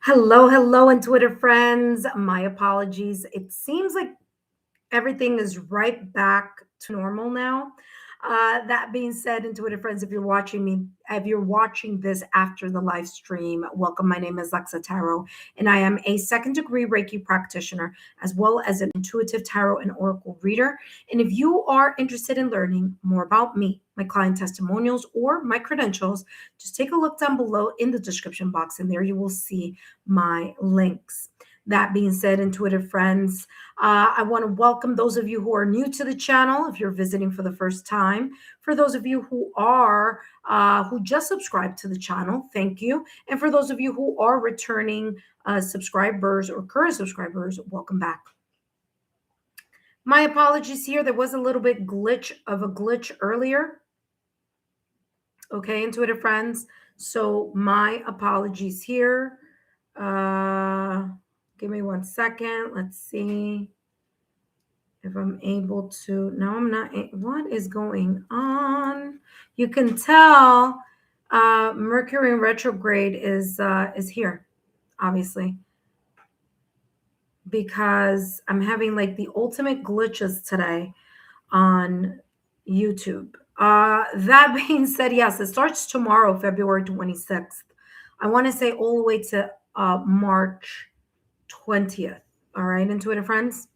Hello, hello, and Twitter friends. My apologies. It seems like everything is right back to normal now. That being said, and Twitter friends, if you're watching this after the live stream, welcome. My name is Lexa Tarot, and I am a second degree Reiki practitioner, as well as an intuitive tarot and oracle reader. And if you are interested in learning more about me, my client testimonials, or my credentials, just take a look down below in the description box, and there you will see my links. That being said, intuitive friends, I want to welcome those of you who are new to the channel. If you're visiting for the first time, for those of you who just subscribed to the channel, thank you. And for those of you who are returning subscribers or current subscribers, welcome back. My apologies here. There was a little bit of a glitch earlier. Okay, intuitive friends. So my apologies here. Give me 1 second. Let's see if I'm able to. No, I'm not. What is going on? You can tell Mercury in retrograde is here, obviously, because I'm having like the ultimate glitches today on YouTube. That being said, yes, it starts tomorrow, February 26th. I want to say all the way to March 20th. All right, intuitive friends.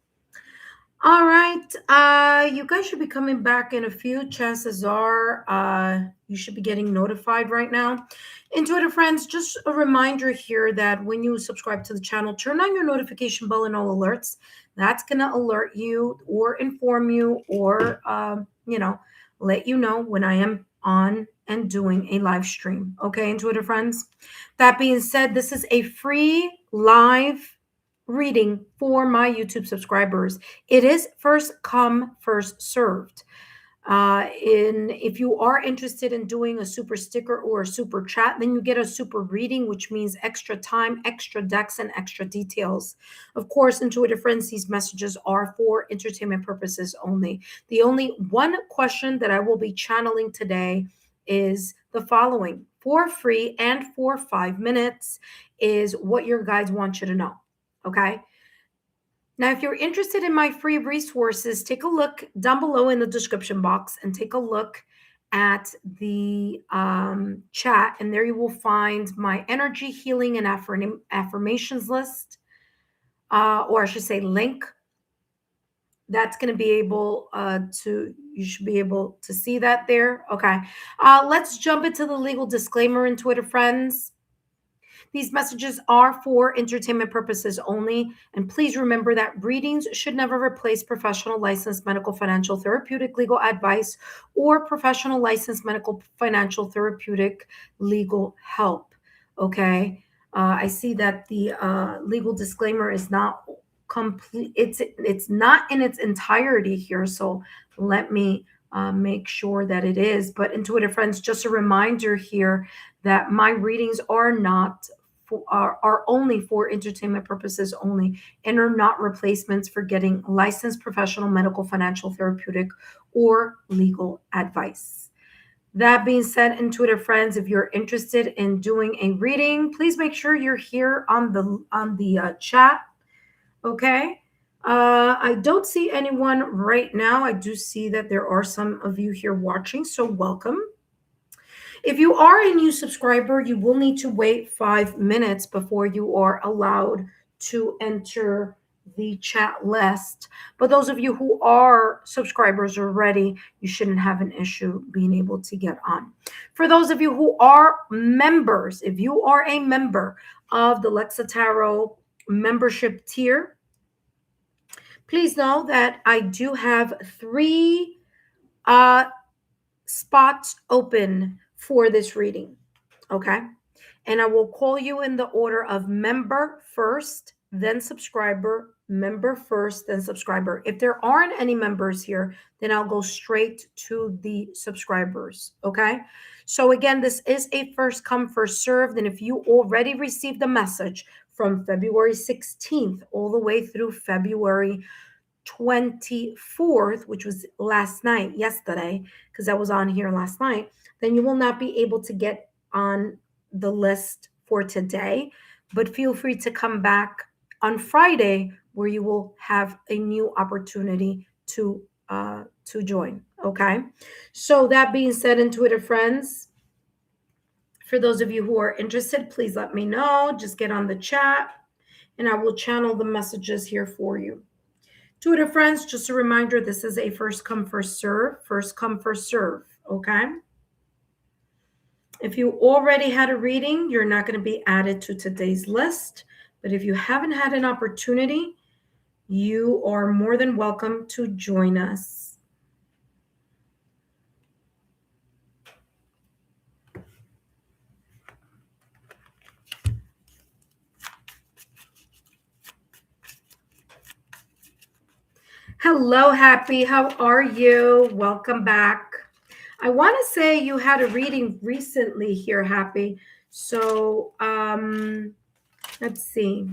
All right, you guys should be coming back in a few. Chances are you should be getting notified right now. Intuitive friends, just a reminder here that when you subscribe to the channel, turn on your notification bell and all alerts. That's going to alert you or inform you or, let you know when I am on and doing a live stream. Okay, intuitive friends. That being said, this is a free live reading for my YouTube subscribers. It is first come, first served. If you are interested in doing a super sticker or a super chat, then you get a super reading, which means extra time, extra decks, and extra details. Of course, intuitive friends, these messages are for entertainment purposes only. The only one question that I will be channeling today is the following: for free and for 5 minutes, is what your guides want you to know. Okay. Now, if you're interested in my free resources, take a look down below in the description box and take a look at the chat. And there you will find my energy healing and affirmations list, or I should say link. That's going to be able you should be able to see that there. Okay. Let's jump into the legal disclaimer, intuitive friends. These messages are for entertainment purposes only, and please remember that readings should never replace professional licensed medical, financial, therapeutic, legal advice or professional licensed medical, financial, therapeutic, legal help. Okay, I see that the legal disclaimer is not complete. It's not in its entirety here, so let me make sure that it is. But intuitive friends, just a reminder here that my readings are not are only for entertainment purposes only and are not replacements for getting licensed professional medical, financial, therapeutic, or legal advice. That being said, intuitive friends, if you're interested in doing a reading, please make sure you're here on the chat. Okay. I don't see anyone right now. I do see that there are some of you here watching, so welcome. If you are a new subscriber, you will need to wait 5 minutes before you are allowed to enter the chat list. But those of you who are subscribers already, you shouldn't have an issue being able to get on. For those of you who are members, if you are a member of the Lexa Tarot membership tier, please know that I do have 3 spots open for this reading. Okay. And I will call you in the order of member first, then subscriber, member first, then subscriber. If there aren't any members here, then I'll go straight to the subscribers. Okay. So again, this is a first come, first served. And if you already received a message from February 16th all the way through February 24th, which was yesterday, because I was on here last night, then you will not be able to get on the list for today. but feel free to come back on Friday where you will have a new opportunity to join. Okay. So that being said, intuitive friends, for those of you who are interested, please let me know. Just get on the chat and I will channel the messages here for you. Intuitive friends, just a reminder, this is a first come, first serve. First come, first serve. Okay. If you already had a reading, you're not going to be added to today's list. But if you haven't had an opportunity, you are more than welcome to join us. Hello, Happy. How are you? Welcome back. I want to say you had a reading recently here, Happy. So let's see.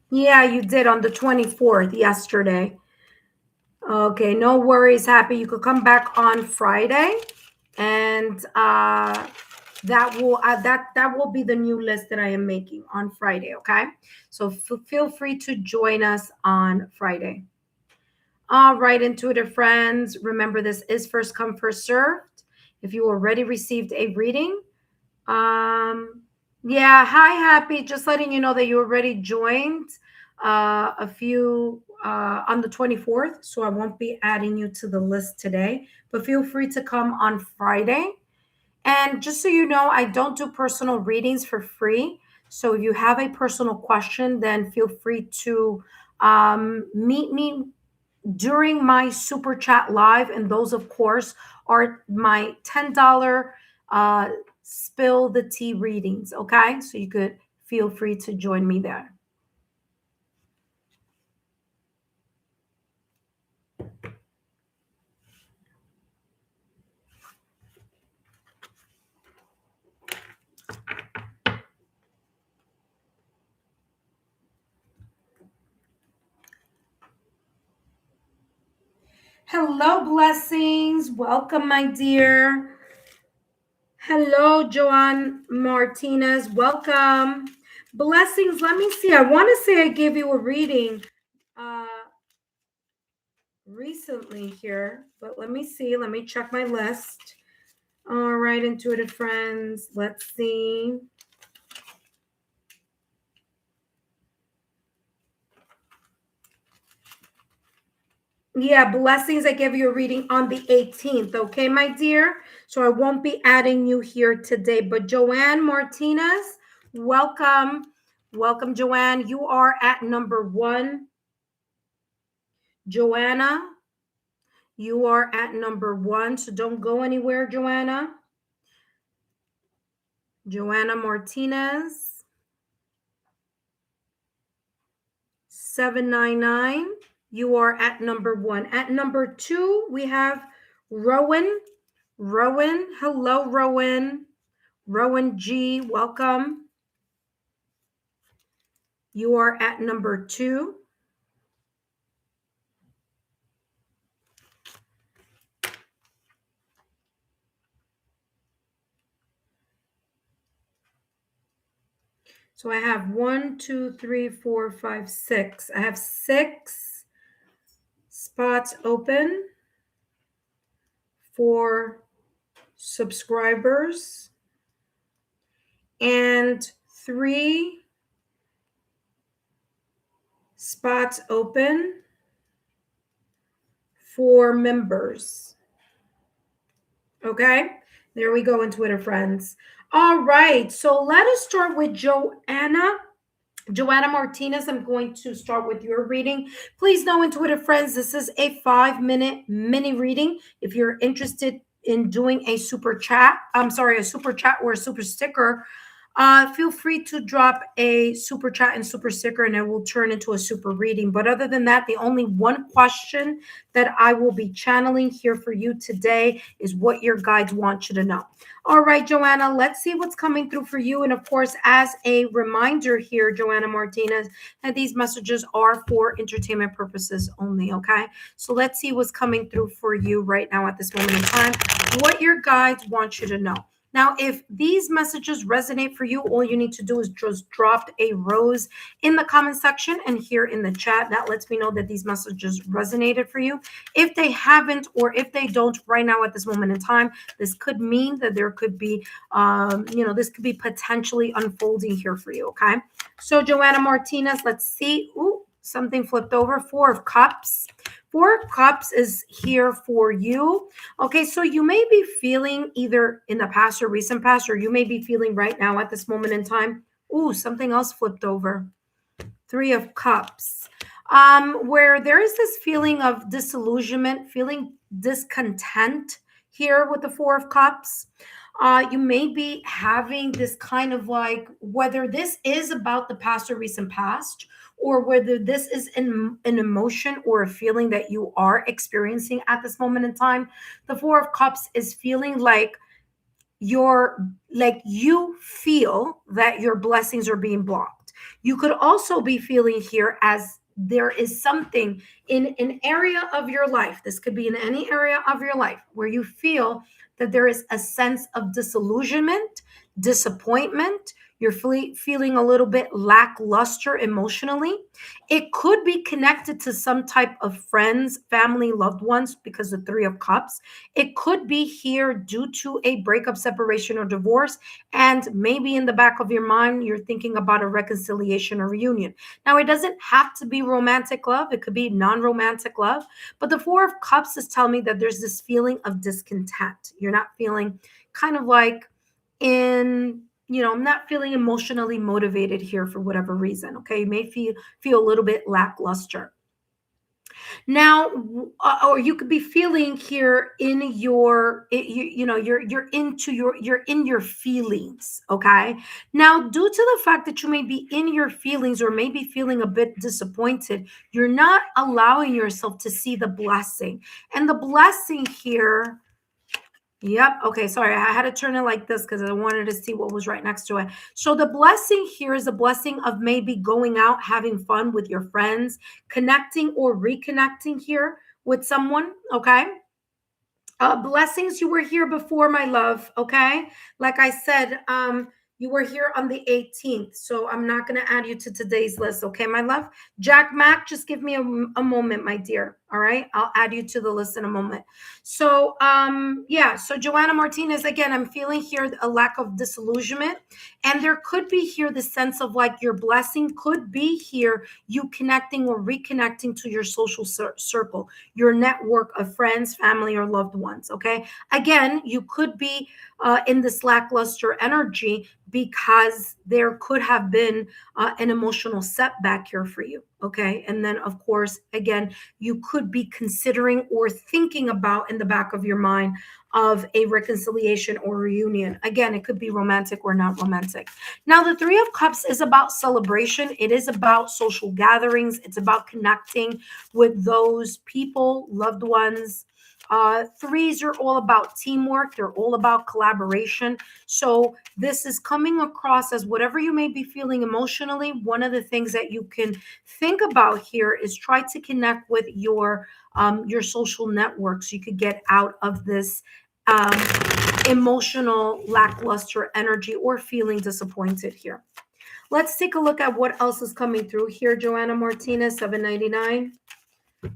Yeah, you did on the 24th, yesterday. Okay, no worries, Happy. You could come back on Friday, and that will be the new list that I am making on Friday. Okay, so feel free to join us on Friday. All right, intuitive friends. Remember, this is first come, first served. If you already received a reading, yeah, hi, Happy. Just letting you know that you already joined a few on the 24th, so I won't be adding you to the list today, but feel free to come on Friday. And just so you know, I don't do personal readings for free. So if you have a personal question, then feel free to meet me during my super chat live. And those, of course, are my $10 spill the tea readings. Okay. So you could feel free to join me there. Hello, blessings. Welcome, my dear. Hello, Joanne Martinez. Welcome. Blessings. Let me see. I want to say I gave you a reading recently here, but let me see. Let me check my list. All right, intuitive friends. Let's see. Yeah, blessings. I gave you a reading on the 18th. Okay, my dear. So I won't be adding you here today. But Joanne Martinez, welcome. Welcome, Joanne. You are at number 1. Joanna, you are at number 1. So don't go anywhere, Joanna. Joanna Martinez. 799. You are at number 1. At number 2, we have Rowan. Rowan, hello, Rowan. Rowan G, welcome. You are at number 2. So I have 1, 2, 3, 4, 5, 6. I have 6 spots open for subscribers and 3 spots open for members. Okay, there we go, Twitter friends. All right, so let us start with Joanna Martinez. I'm going to start with your reading. Please know, intuitive friends, this is a 5-minute mini reading. If you're interested in doing a super chat, a super chat or a super sticker, feel free to drop a super chat and super sticker and it will turn into a super reading. But other than that, the only one question that I will be channeling here for you today is what your guides want you to know. All right, Joanna, let's see what's coming through for you. And of course, as a reminder here, Joanna Martinez, that these messages are for entertainment purposes only, okay? So let's see what's coming through for you right now at this moment in time, what your guides want you to know. Now, if these messages resonate for you, all you need to do is just drop a rose in the comment section and here in the chat. That lets me know that these messages resonated for you. If they haven't, or if they don't right now at this moment in time, this could mean that there could be, this could be potentially unfolding here for you, okay? So Joanna Martinez, let's see. Ooh, something flipped over. 4 of Cups. 4 of Cups is here for you. Okay, so you may be feeling either in the past or recent past, or you may be feeling right now at this moment in time. Ooh, something else flipped over. 3 of Cups. Where there is this feeling of disillusionment, feeling discontent here with the 4 of Cups. You may be having this kind of like, whether this is about the past or recent past, or whether this is an emotion or a feeling that you are experiencing at this moment in time. The 4 of Cups is feeling like you feel that your blessings are being blocked. You could also be feeling here as there is something in an area of your life. This could be in any area of your life where you feel that there is a sense of disillusionment, disappointment. You're feeling a little bit lackluster emotionally. It could be connected to some type of friends, family, loved ones, because the 3 of Cups. It could be here due to a breakup, separation, or divorce. And maybe in the back of your mind, you're thinking about a reconciliation or reunion. Now, it doesn't have to be romantic love. It could be non-romantic love. But the 4 of Cups is telling me that there's this feeling of discontent. You're not feeling kind of like I'm not feeling emotionally motivated here for whatever reason. Okay. You may feel a little bit lackluster. Now, or you could be feeling here in you're in your feelings. Okay. Now, due to the fact that you may be in your feelings or maybe feeling a bit disappointed, you're not allowing yourself to see the blessing. And the blessing here. Yep. Okay. Sorry. I had to turn it like this because I wanted to see what was right next to it. So the blessing here is a blessing of maybe going out, having fun with your friends, connecting or reconnecting here with someone. Okay. Blessings, you were here before, my love. Okay. Like I said, you were here on the 18th. So I'm not going to add you to today's list. Okay, my love. Jack Mac, just give me a moment, my dear. All right. I'll add you to the list in a moment. So, So Joanna Martinez, again, I'm feeling here a lack of disillusionment. And there could be here the sense of like your blessing could be here, you connecting or reconnecting to your social circle, your network of friends, family, or loved ones. Okay. Again, you could be in this lackluster energy because there could have been an emotional setback here for you. Okay. And then, of course, again, you could be considering or thinking about in the back of your mind of a reconciliation or reunion. Again, it could be romantic or not romantic. Now, the 3 of Cups is about celebration. It is about social gatherings. It's about connecting with those people, loved ones. 3s are all about teamwork. They're all about collaboration. So this is coming across as whatever you may be feeling emotionally. One of the things that you can think about here is try to connect with your social network so you could get out of this emotional lackluster energy or feeling disappointed here. Let's take a look at what else is coming through here. Joanna Martinez, 799.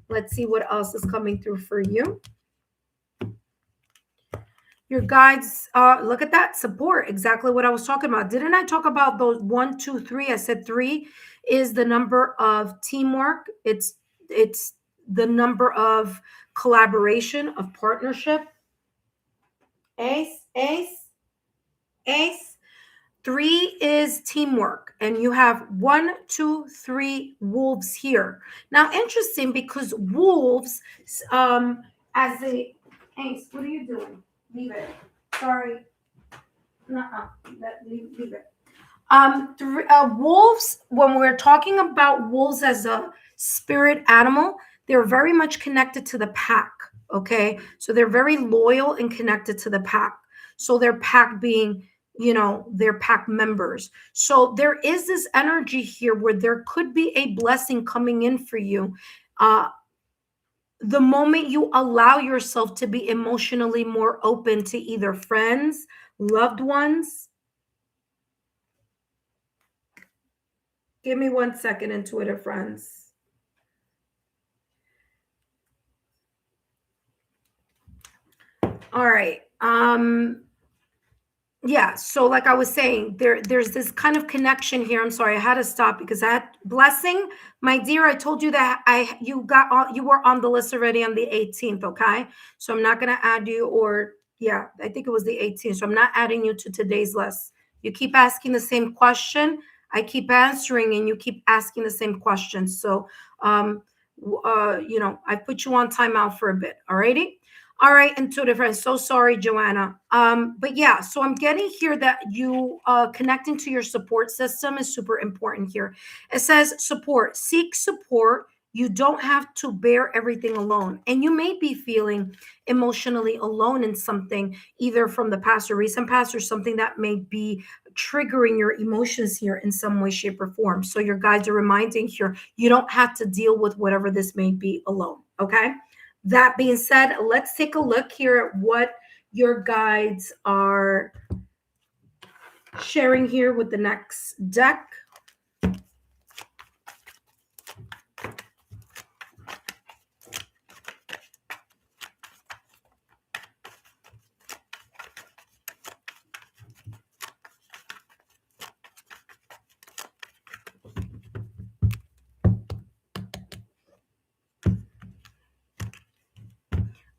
Let's see what else is coming through for you. Your guides, look at that support. Exactly what I was talking about. Didn't I talk about those 1, 2, 3? I said 3 is the number of teamwork. It's the number of collaboration, of partnership. Ace. 3 is teamwork, and you have 1, 2, 3 wolves here. Now, interesting because wolves, as a Ace, what are you doing? Leave it. Sorry. Nuh-uh. Leave it. Wolves, when we're talking about wolves as a spirit animal, they're very much connected to the pack. Okay. So they're very loyal and connected to the pack. So their pack being, their pack members. So there is this energy here where there could be a blessing coming in for you. The moment you allow yourself to be emotionally more open to either friends, loved ones. Give me 1 second, intuitive friends. All right. Yeah, so like I was saying, there's this kind of connection here. I'm sorry, I had to stop because I had blessing, my dear. I told you that you were on the list already on the 18th, okay? So I'm not gonna add you, or yeah, I think it was the 18th. So I'm not adding you to today's list. You keep asking the same question, I keep answering, and you keep asking the same questions. So I put you on timeout for a bit. Alrighty. All right, intuitive friends. So sorry, Joanna. But yeah, so I'm getting here that you connecting to your support system is super important here. It says support, seek support. You don't have to bear everything alone. And you may be feeling emotionally alone in something, either from the past or recent past, or something that may be triggering your emotions here in some way, shape, or form. So your guides are reminding here, you don't have to deal with whatever this may be alone. Okay. That being said, let's take a look here at what your guides are sharing here with the next deck.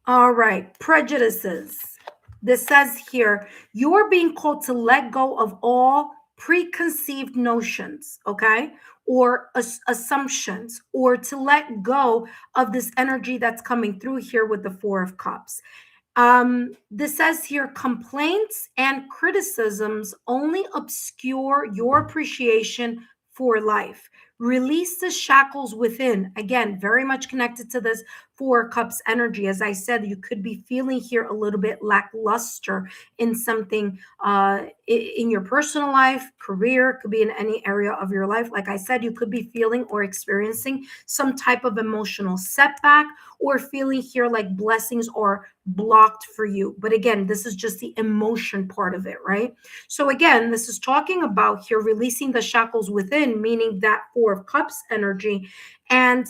All right, prejudices. This says here, you are being called to let go of all preconceived notions, okay, or assumptions, or to let go of this energy that's coming through here with the Four of Cups. This says here, complaints and criticisms only obscure your appreciation for life. Release the shackles within. Again, very much connected to this Four Cups energy. As I said, you could be feeling here a little bit lackluster in something in your personal life, career, could be in any area of your life. Like I said, you could be feeling or experiencing some type of emotional setback, or feeling here like blessings are blocked for you. But again, this is just the emotion part of it, right? So again, this is talking about here releasing the shackles within, meaning that Four of Cups energy. And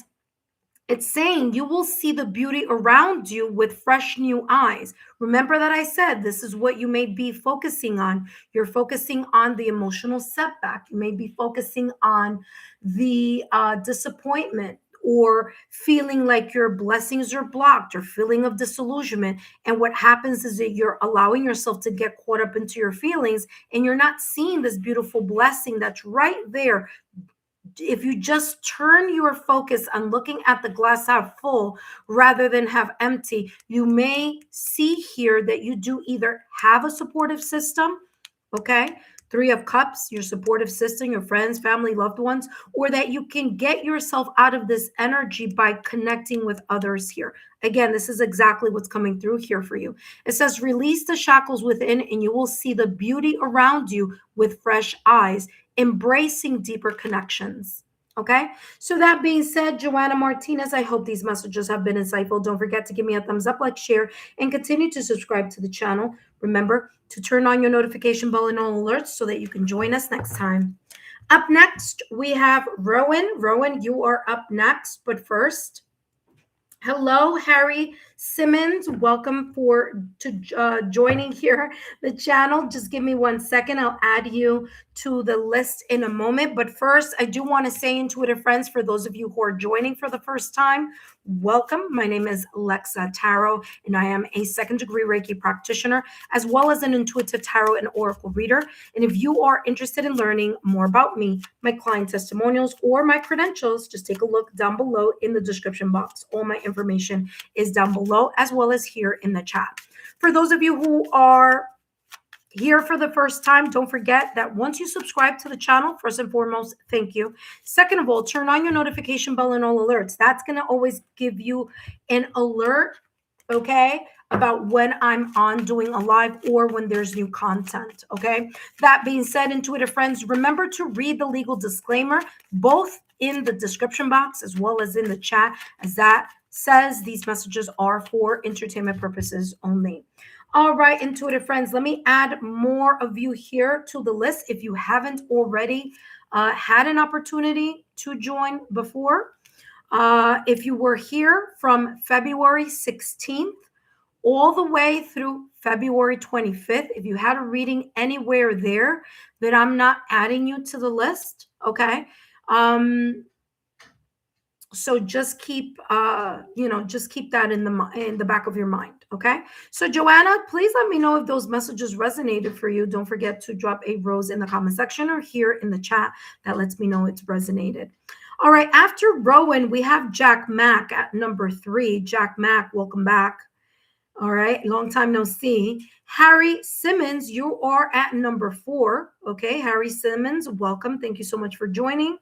it's saying you will see the beauty around you with fresh new eyes. Remember that I said this is what you may be focusing on. You're focusing on the emotional setback. You may be focusing on the disappointment, or feeling like your blessings are blocked, or feeling of disillusionment. And what happens is that you're allowing yourself to get caught up into your feelings, and you're not seeing this beautiful blessing that's right there. If you just turn your focus on looking at the glass half full rather than half empty, you may see here that you do either have a supportive system, okay? Three of Cups, your supportive system, your friends, family, loved ones, or that you can get yourself out of this energy by connecting with others here. Again, this is exactly what's coming through here for you. It says, release the shackles within, and you will see the beauty around you with fresh eyes, embracing deeper connections. Okay. So that being said, Joanna Martinez, I hope these messages have been insightful. Don't forget to give me a thumbs up, like, share, and continue to subscribe to the channel. Remember to turn on your notification bell and all alerts so that you can join us next time. Up next, we have Rowan. Rowan, you are up next. But first, hello, Harry Simmons. Welcome to joining here the channel. Just give me 1 second. I'll add you to the list in a moment. But first, I do want to say, intuitive friends, for those of you who are joining for the first time, welcome. My name is Lexa Tarot, and I am a second-degree Reiki practitioner, as well as an intuitive tarot and oracle reader. And if you are interested in learning more about me, my client testimonials, or my credentials, just take a look down below in the description box. All my information is down below, as well as here in the chat. For those of you who are here for the first time, don't forget that once you subscribe to the channel, first and foremost, thank you. Second of all, turn on your notification bell and all alerts. That's going to always give you an alert, okay, about when I'm on doing a live or when there's new content, okay? That being said, intuitive friends, remember to read the legal disclaimer, both in the description box as well as in the chat, as that says these messages are for entertainment purposes only. All right, intuitive friends, let me add more of you here to the list if you haven't already had an opportunity to join before. If you were here from February 16th all the way through February 25th, if you had a reading anywhere there, that I'm not adding you to the list, okay? So just keep just keep that in the back of your mind, okay? So Joanna, please let me know if those messages resonated for you. Don't forget to drop a rose in the comment section or here in the chat. That lets me know it's resonated. All right, after Rowan, we have Jack Mack at number 3. Jack Mack, welcome back. All right, long time no see. Harry Simmons, you are at number 4. Okay, Harry Simmons, welcome. Thank you so much for joining.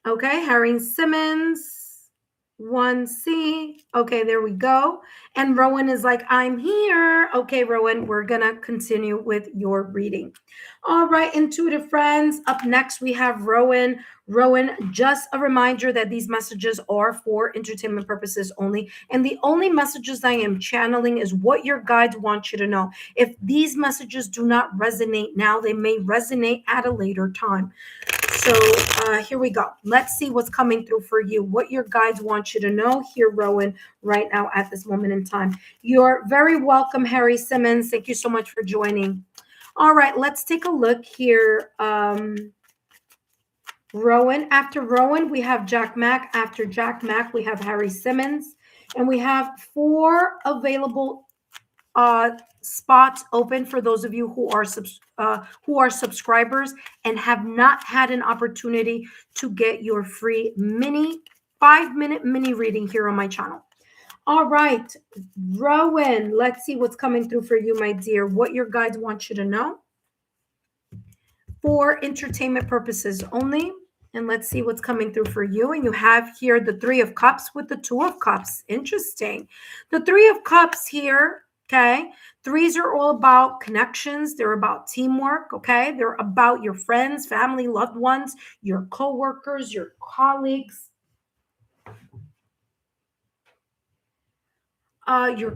Okay, Harry Simmons, 1C. Okay, there we go. And Rowan is like, I'm here. Okay, Rowan, we're going to continue with your reading. All right, intuitive friends. Up next, we have Rowan. Rowan, just a reminder that these messages are for entertainment purposes only. And the only messages I am channeling is what your guides want you to know. If these messages do not resonate now, they may resonate at a later time. So here we go. Let's see what's coming through for you, what your guides want you to know here, Rowan, right now at this moment in time. You're very welcome, Harry Simmons. Thank you so much for joining. All right, let's take a look here. Rowan. After Rowan, we have Jack Mack. After Jack Mack, we have Harry Simmons. And we have 4 available spots open for those of you who are subscribers and have not had an opportunity to get your free 5-minute mini reading here on my channel. All right, Rowan, let's see what's coming through for you, my dear. What your guides want you to know for entertainment purposes only. And let's see what's coming through for you. And you have here the 3 of Cups with the 2 of Cups. Interesting. The 3 of Cups here, okay? 3s are all about connections. They're about teamwork, okay? They're about your friends, family, loved ones, your coworkers, your colleagues. Your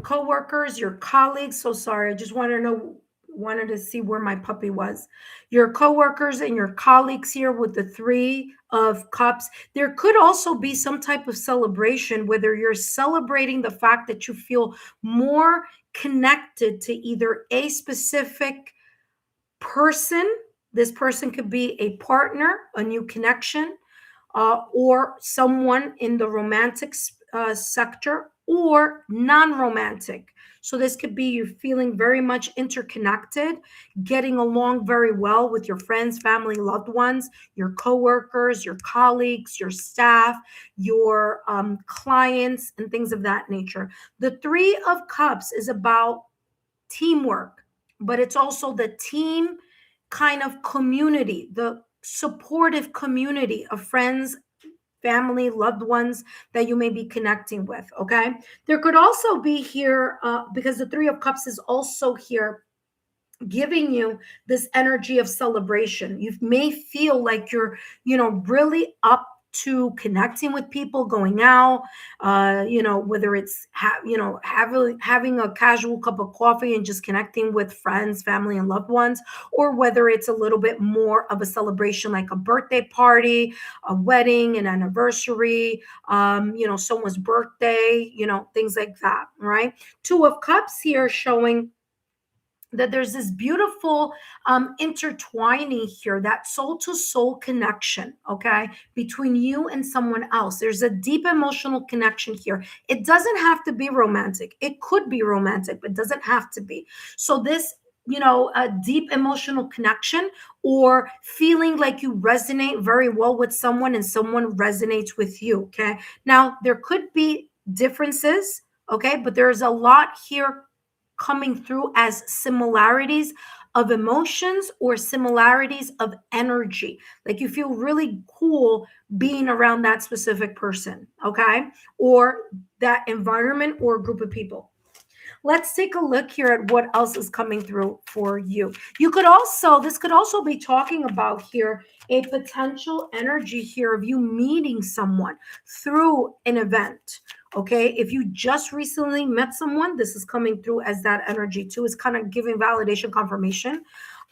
colleagues. So sorry. I just wanted to see where my puppy was. Your coworkers and your colleagues here with the 3 of Cups. There could also be some type of celebration, whether you're celebrating the fact that you feel more connected to either a specific person. This person could be a partner, a new connection, or someone in the romantic sector, or non-romantic. So this could be you feeling very much interconnected, getting along very well with your friends, family, loved ones, your coworkers, your colleagues, your staff, your clients, and things of that nature. The 3 of Cups is about teamwork, but it's also the team kind of community, the supportive community of friends, family, loved ones that you may be connecting with, okay? There could also be here, because the 3 of Cups is also here, giving you this energy of celebration. You may feel like you're, really up to connecting with people, going out, whether it's having a casual cup of coffee and just connecting with friends, family, and loved ones, or whether it's a little bit more of a celebration like a birthday party, a wedding, an anniversary, someone's birthday, things like that, right? 2 of Cups here showing that there's this beautiful intertwining here, that soul to soul connection, okay, between you and someone else. There's a deep emotional connection here. It doesn't have to be romantic. It could be romantic, but it doesn't have to be. So this, a deep emotional connection, or feeling like you resonate very well with someone and someone resonates with you, okay? Now, there could be differences, Okay, but there's a lot here coming through as similarities of emotions or similarities of energy. Like you feel really cool being around that specific person, okay, or that environment or group of people. Let's take a look here at what else is coming through for you. You could also, this could also be talking about here a potential energy here of you meeting someone through an event. Okay, if you just recently met someone, this is coming through as that energy too. It's kind of giving validation, confirmation.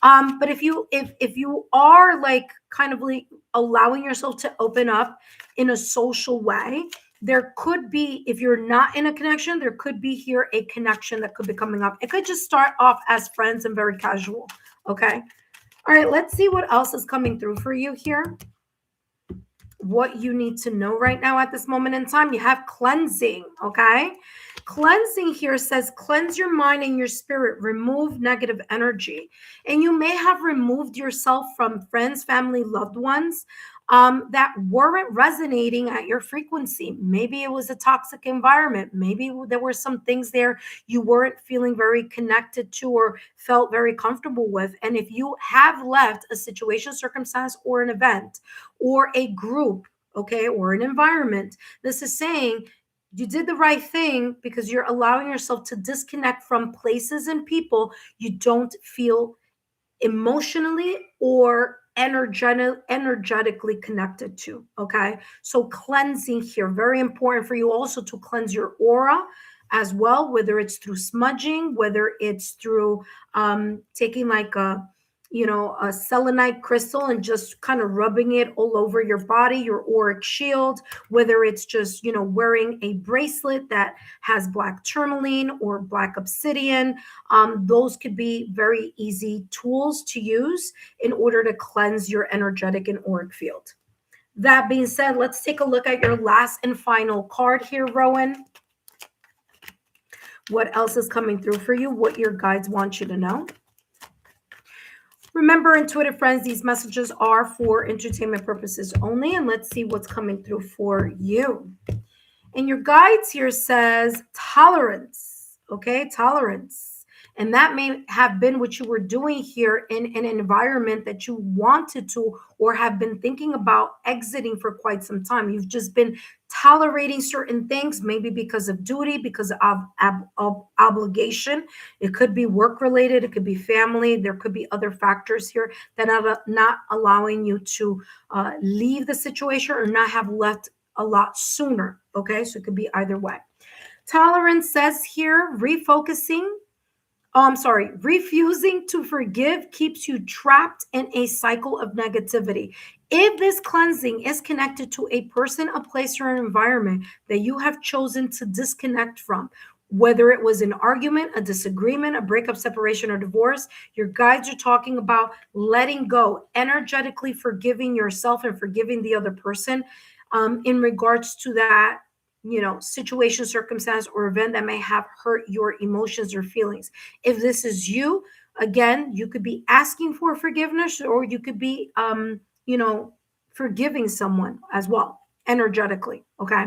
But if you are like kind of like allowing yourself to open up in a social way, there could be, if you're not in a connection, there could be here a connection that could be coming up. It could just start off as friends and very casual. Okay. All right. Let's see what else is coming through for you here. What you need to know right now at this moment in time. You have cleansing. Okay. Cleansing here says cleanse your mind and your spirit, remove negative energy. And you may have removed yourself from friends, family, loved ones that weren't resonating at your frequency. Maybe it was a toxic environment. Maybe there were some things there you weren't feeling very connected to or felt very comfortable with. And if you have left a situation, circumstance, or an event, or a group, okay, or an environment, this is saying you did the right thing because you're allowing yourself to disconnect from places and people you don't feel emotionally or energetically connected to. Okay, so cleansing here, very important for you also to cleanse your aura as well, whether it's through smudging, whether it's through taking like a selenite crystal and just kind of rubbing it all over your body, your auric shield, whether it's just wearing a bracelet that has black tourmaline or black obsidian. Those could be very easy tools to use in order to cleanse your energetic and auric field. That being said, let's take a look at your last and final card here, Rowan. What else is coming through for you? What your guides want you to know? Remember, intuitive friends, these messages are for entertainment purposes only. And let's see what's coming through for you. And your guides here says tolerance. Okay, tolerance. And that may have been what you were doing here in an environment that you wanted to or have been thinking about exiting for quite some time. You've just been tolerating certain things, maybe because of duty, because of obligation. It could be work related, it could be family. There could be other factors here that are not allowing you to leave the situation or not have left a lot sooner. Okay, so it could be either way. Tolerance says here, refusing to forgive keeps you trapped in a cycle of negativity. If this cleansing is connected to a person, a place, or an environment that you have chosen to disconnect from, whether it was an argument, a disagreement, a breakup, separation, or divorce, your guides are talking about letting go, energetically forgiving yourself and forgiving the other person in regards to that situation, circumstance, or event that may have hurt your emotions or feelings. If this is you, again, you could be asking for forgiveness or you could be forgiving someone as well energetically. Okay,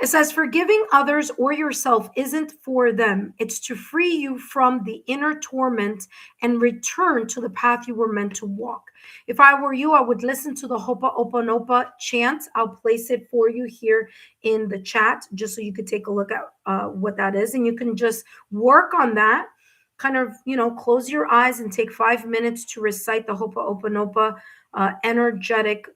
it says forgiving others or yourself isn't for them. It's to free you from the inner torment and return to the path you were meant to walk. If I were you, I would listen to the Ho'oponopono chant. I'll place it for you here in the chat just so you could take a look at what that is. And you can just work on that. Kind of, close your eyes and take 5 minutes to recite the Ho'oponopono energetic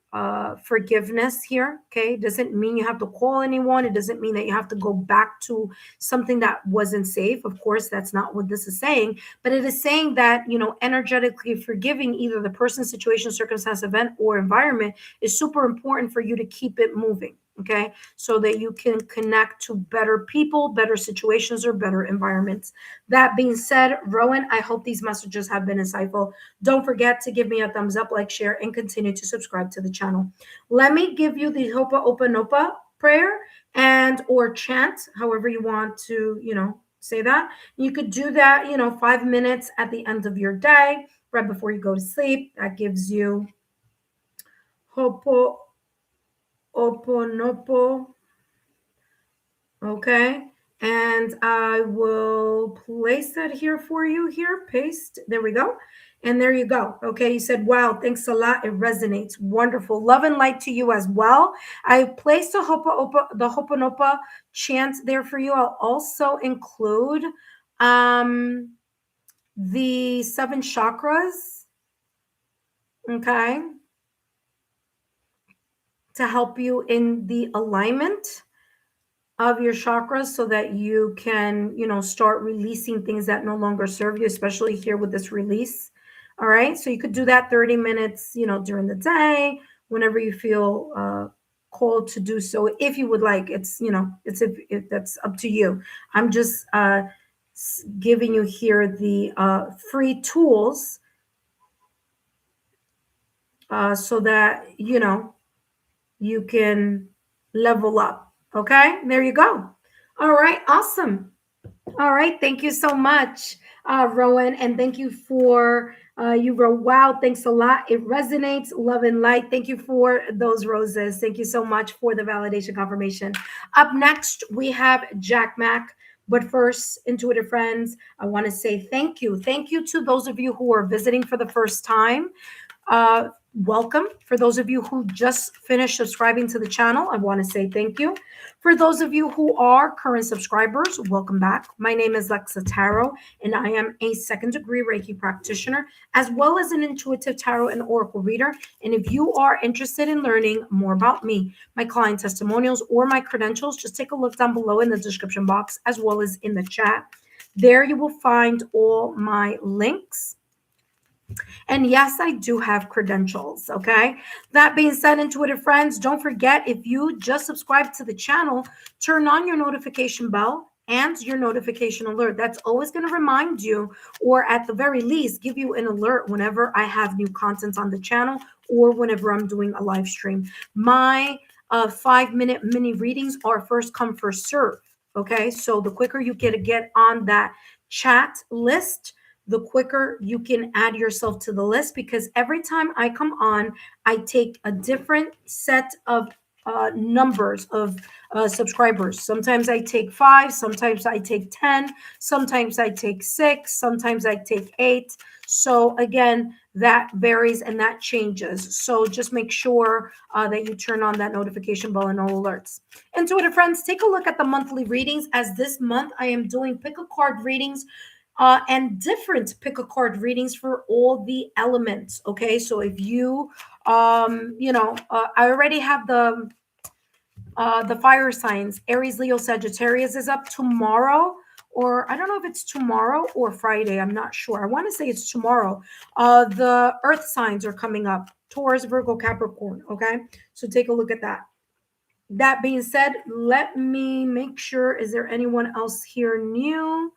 forgiveness here. Okay, it doesn't mean you have to call anyone. It doesn't mean that you have to go back to something that wasn't safe. Of course, that's not what this is saying, but it is saying that energetically forgiving either the person, situation, circumstance, event, or environment is super important for you to keep it moving. Okay, so that you can connect to better people, better situations, or better environments. That being said, Rowan, I hope these messages have been insightful. Don't forget to give me a thumbs up, like, share, and continue to subscribe to the channel. Let me give you the Ho'oponopono prayer and or chant, however you want to, say that. You could do that, 5 minutes at the end of your day, right before you go to sleep. That gives you Ho'oponopono. Okay, and I will place that here for you here. Paste. There we go. And there you go. Okay. You said, wow, thanks a lot. It resonates. Wonderful. Love and light to you as well. I placed the Hoponopa chant there for you. I'll also include the 7 chakras. Okay. To help you in the alignment of your chakras so that you can, start releasing things that no longer serve you, especially here with this release. All right. So you could do that 30 minutes, during the day, whenever you feel called to do so. If you would like, it's, if that's up to you. I'm just giving you here the free tools so that, you can level up. Okay, there you go. All right, awesome. All right, thank you so much, Rowan, and thank you for you wrote, wow, thanks a lot. It resonates, love and light. Thank you for those roses. Thank you so much for the validation confirmation. Up next, we have Jack Mack. But first, intuitive friends, I want to say thank you. Thank you to those of you who are visiting for the first time. Welcome. For those of you who just finished subscribing to the channel, I want to say thank you. For those of you who are current subscribers, welcome back. My name is Lexa Tarot, and I am a 2nd degree Reiki practitioner, as well as an intuitive tarot and oracle reader. And if you are interested in learning more about me, my client testimonials, or my credentials, just take a look down below in the description box, as well as in the chat. There you will find all my links. And yes, I do have credentials. Okay. That being said, intuitive friends, don't forget, if you just subscribe to the channel, turn on your notification bell and your notification alert. That's always going to remind you, or at the very least, give you an alert whenever I have new content on the channel or whenever I'm doing a live stream. My 5-minute mini readings are first come, first serve. Okay. So the quicker you get on that chat list, the quicker you can add yourself to the list, because every time I come on, I take a different set of numbers of subscribers. Sometimes I take 5, sometimes I take 10, sometimes I take 6, sometimes I take 8. So again, that varies and that changes. So just make sure that you turn on that notification bell and all alerts. Intuitive friends, take a look at the monthly readings. As this month, I am doing pick a card readings and different pick a card readings for all the elements. Okay, so if you, I already have the fire signs. Aries, Leo, Sagittarius is up tomorrow, or I don't know if it's tomorrow or Friday. I'm not sure. I want to say it's tomorrow. The earth signs are coming up: Taurus, Virgo, Capricorn. Okay, so take a look at that. That being said, let me make sure. Is there anyone else here new?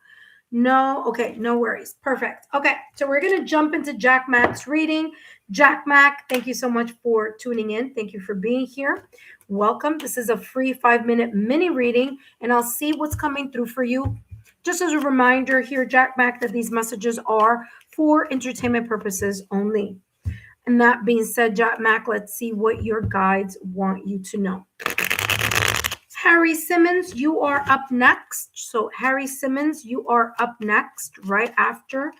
No. Okay, no worries. Perfect. Okay, so we're going to jump into Jack Mack's reading. Jack Mack, thank you so much for tuning in. Thank you for being here. Welcome. This is a free 5-minute mini reading, and I'll see what's coming through for you. Just as a reminder here, Jack Mack, that these messages are for entertainment purposes only. And that being said, Jack Mack, let's see what your guides want you to know. Harry Simmons, you are up next. So Harry Simmons, you are up next right after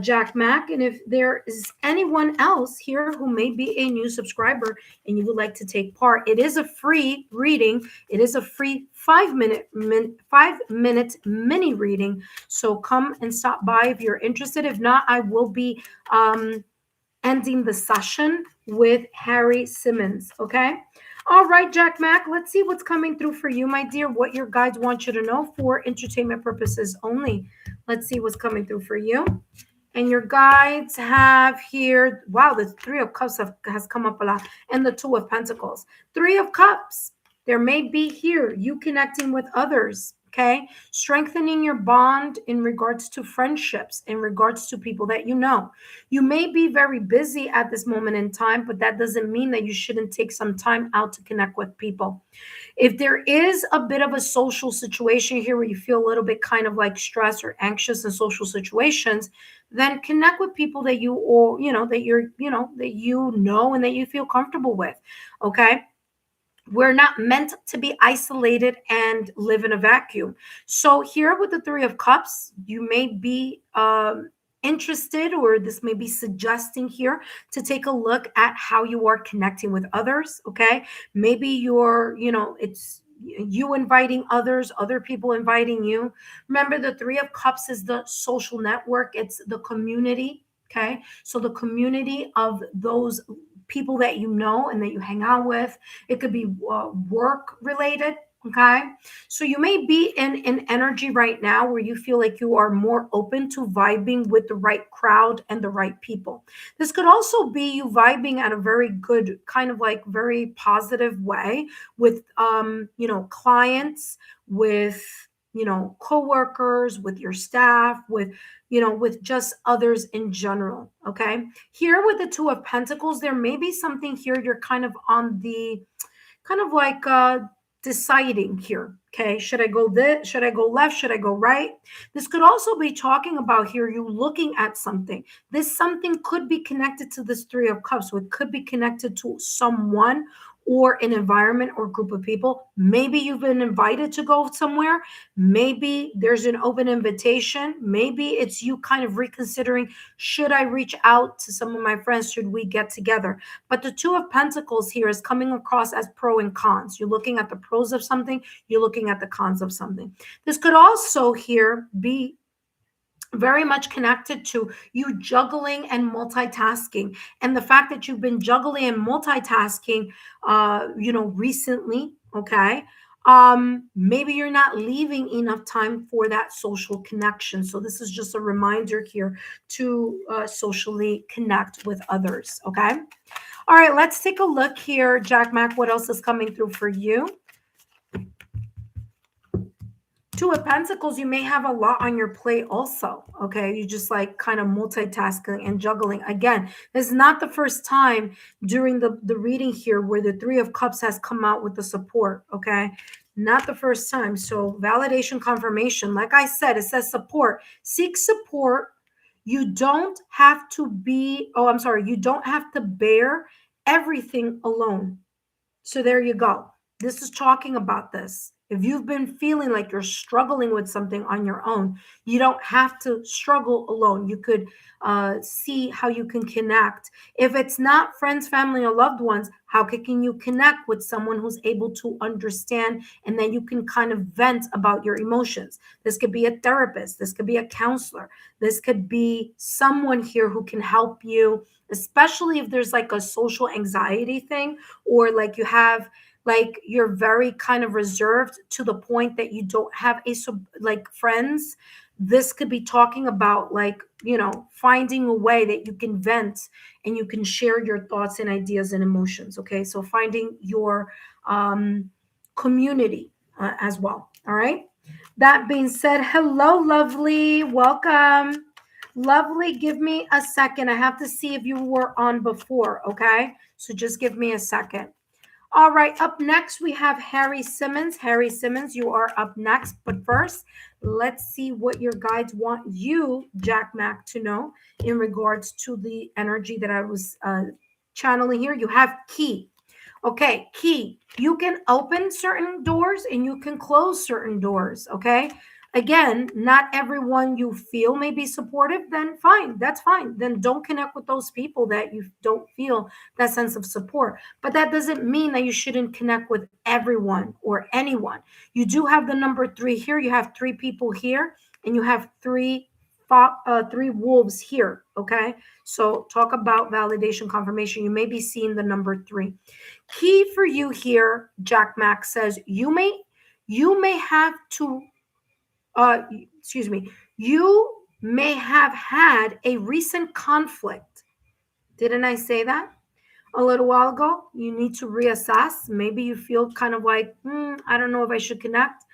Jack Mack. And if there is anyone else here who may be a new subscriber and you would like to take part, it is a free reading. It is a free 5-minute mini reading. So come and stop by if you're interested. If not, I will be ending the session with Harry Simmons. Okay. All right, Jack Mack, let's see what's coming through for you, my dear, what your guides want you to know for entertainment purposes only. Let's see what's coming through for you. And your guides have here, wow, the 3 of Cups has come up a lot, and the 2 of Pentacles. 3 of Cups, there may be here you connecting with others. Okay, strengthening your bond in regards to friendships, in regards to people that you know. You may be very busy at this moment in time, but that doesn't mean that you shouldn't take some time out to connect with people. If there is a bit of a social situation here where you feel a little bit kind of like stressed or anxious in social situations, then connect with people that you, or that you're, that you know and that you feel comfortable with. Okay. We're not meant to be isolated and live in a vacuum. So here with the Three of Cups, you may be interested, or this may be suggesting here to take a look at how you are connecting with others. Okay, maybe it's you inviting others, other people inviting you. Remember, the Three of Cups is the social network, it's the community. Okay, so the community of those people that you know and that you hang out with. It could be work related. Okay. So you may be in an energy right now where you feel like you are more open to vibing with the right crowd and the right people. This could also be you vibing at a very good, kind of like very positive way with, clients, with, coworkers, with your staff, with just others in general. Okay. Here with the Two of Pentacles, there may be something here you're kind of on the kind of like deciding here. Okay, should I go this? Should I go left? Should I go right? This could also be talking about here you looking at something. This something could be connected to this Three of Cups, so it could be connected to someone or an environment or group of people. Maybe you've been invited to go somewhere. Maybe there's an open invitation. Maybe it's you kind of reconsidering, should I reach out to some of my friends? Should we get together? But the Two of Pentacles here is coming across as pro and cons. You're looking at the pros of something, you're looking at the cons of something. This could also here be very much connected to you juggling and multitasking, and the fact that you've been juggling and multitasking recently. Okay, maybe you're not leaving enough time for that social connection. So this is just a reminder here to socially connect with others. Okay, all right, let's take a look here, Jack Mac. What else is coming through for you? Two of Pentacles, you may have a lot on your plate also. Okay, you just like kind of multitasking and juggling. Again, this is not the first time during the reading here where the Three of Cups has come out with the support. Okay, not the first time. So validation, confirmation. Like I said, it says support. Seek support. You don't have to be, oh, I'm sorry, you don't have to bear everything alone. So there you go. This is talking about this. If you've been feeling like you're struggling with something on your own, you don't have to struggle alone. You could see how you can connect. If it's not friends, family, or loved ones, how can you connect with someone who's able to understand, and then you can kind of vent about your emotions? This could be a therapist. This could be a counselor. This could be someone here who can help you, especially if there's like a social anxiety thing, or like you have, like you're very kind of reserved to the point that you don't have like friends. This could be talking about like, finding a way that you can vent and you can share your thoughts and ideas and emotions. Okay, so finding your community as well. All right, that being said, hello, lovely, welcome. Lovely, give me a second. I have to see if you were on before. Okay, so just give me a second. All right, up next we have Harry Simmons. Harry Simmons, you are up next. But first, let's see what your guides want you, Jack Mac, to know in regards to the energy that I was channeling here. You have key. Okay, key. You can open certain doors and you can close certain doors. Okay. Again, not everyone you feel may be supportive, then fine. That's fine. Then don't connect with those people that you don't feel that sense of support. But that doesn't mean that you shouldn't connect with everyone or anyone. You do have the number 3 here. You have 3 people here, and you have three wolves here. Okay. So talk about validation, confirmation. You may be seeing the number 3. Key for you here, Jack Mack says, you may have to you may have had a recent conflict. Didn't I say that a little while ago? You need to reassess. Maybe you feel kind of like, I don't know if I should connect.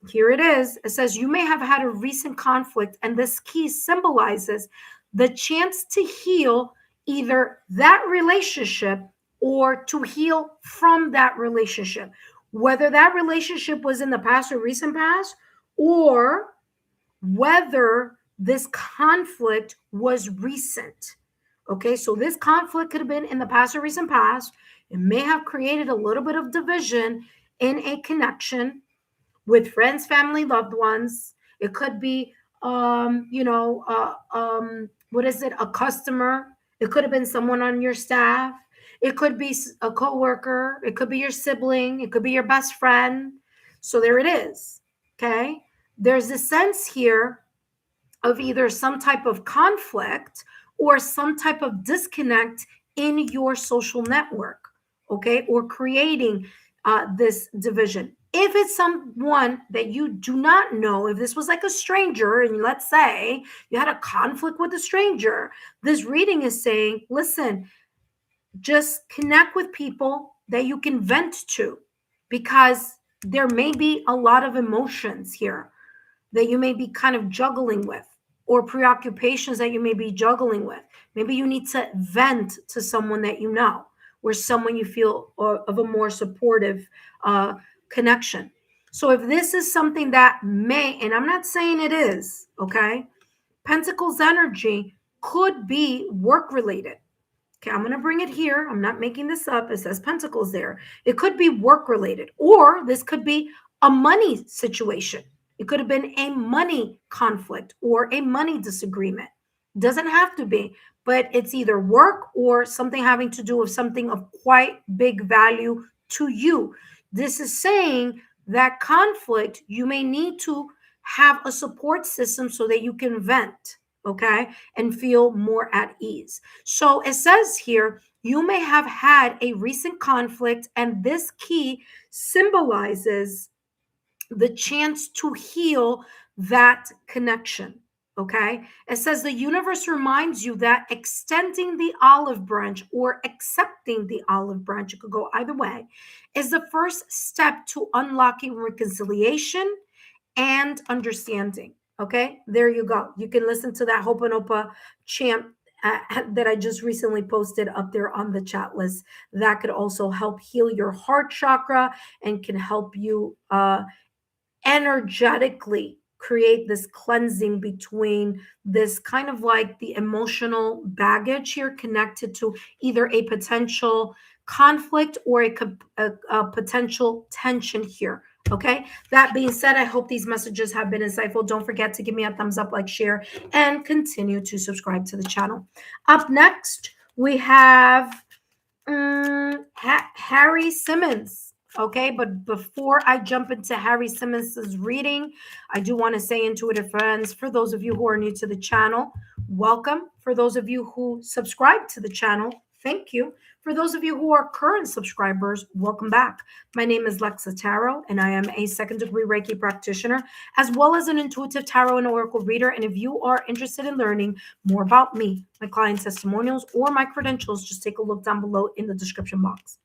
Here it is. It says you may have had a recent conflict, and this key symbolizes the chance to heal either that relationship or to heal from that relationship. Whether that relationship was in the past or recent past, or whether this conflict was recent. Okay, so this conflict could have been in the past or recent past. It may have created a little bit of division in a connection with friends, family, loved ones. It could be, what is it? A customer. It could have been someone on your staff. It could be a coworker. It could be your sibling. It could be your best friend. So there it is. Okay. There's a sense here of either some type of conflict or some type of disconnect in your social network, okay, or creating this division. If it's someone that you do not know, if this was like a stranger, and let's say you had a conflict with a stranger, this reading is saying, listen, just connect with people that you can vent to, because there may be a lot of emotions here that you may be kind of juggling with, or preoccupations that you may be juggling with. Maybe you need to vent to someone that you know, or someone you feel of a more supportive connection. So if this is something that may, and I'm not saying it is, okay, Pentacles energy could be work related. Okay, I'm going to bring it here. I'm not making this up. It says Pentacles there. It could be work related, or this could be a money situation. It could have been a money conflict or a money disagreement. Doesn't have to be, but it's either work or something having to do with something of quite big value to you. This is saying that conflict, you may need to have a support system so that you can vent, okay, and feel more at ease. So it says here, you may have had a recent conflict, and this key symbolizes the chance to heal that connection. Okay. It says the universe reminds you that extending the olive branch or accepting the olive branch, it could go either way, is the first step to unlocking reconciliation and understanding. Okay, there you go. You can listen to that Ho'oponopono chant that I just recently posted up there on the chat list. That could also help heal your heart chakra and can help you energetically create this cleansing between this kind of like the emotional baggage here connected to either a potential conflict or a potential tension here. Okay. That being said, I hope these messages have been insightful. Don't forget to give me a thumbs up, like, share, and continue to subscribe to the channel. Up next, we have Harry Simmons. Okay, but before I jump into Harry Simmons's reading, I do want to say, intuitive friends, for those of you who are new to the channel, welcome. For those of you who subscribe to the channel, thank you. For those of you who are current subscribers, welcome back. My name is Lexa Tarot, and I am a second-degree Reiki practitioner, as well as an intuitive tarot and oracle reader. And if you are interested in learning more about me, my client testimonials, or my credentials, just take a look down below in the description box.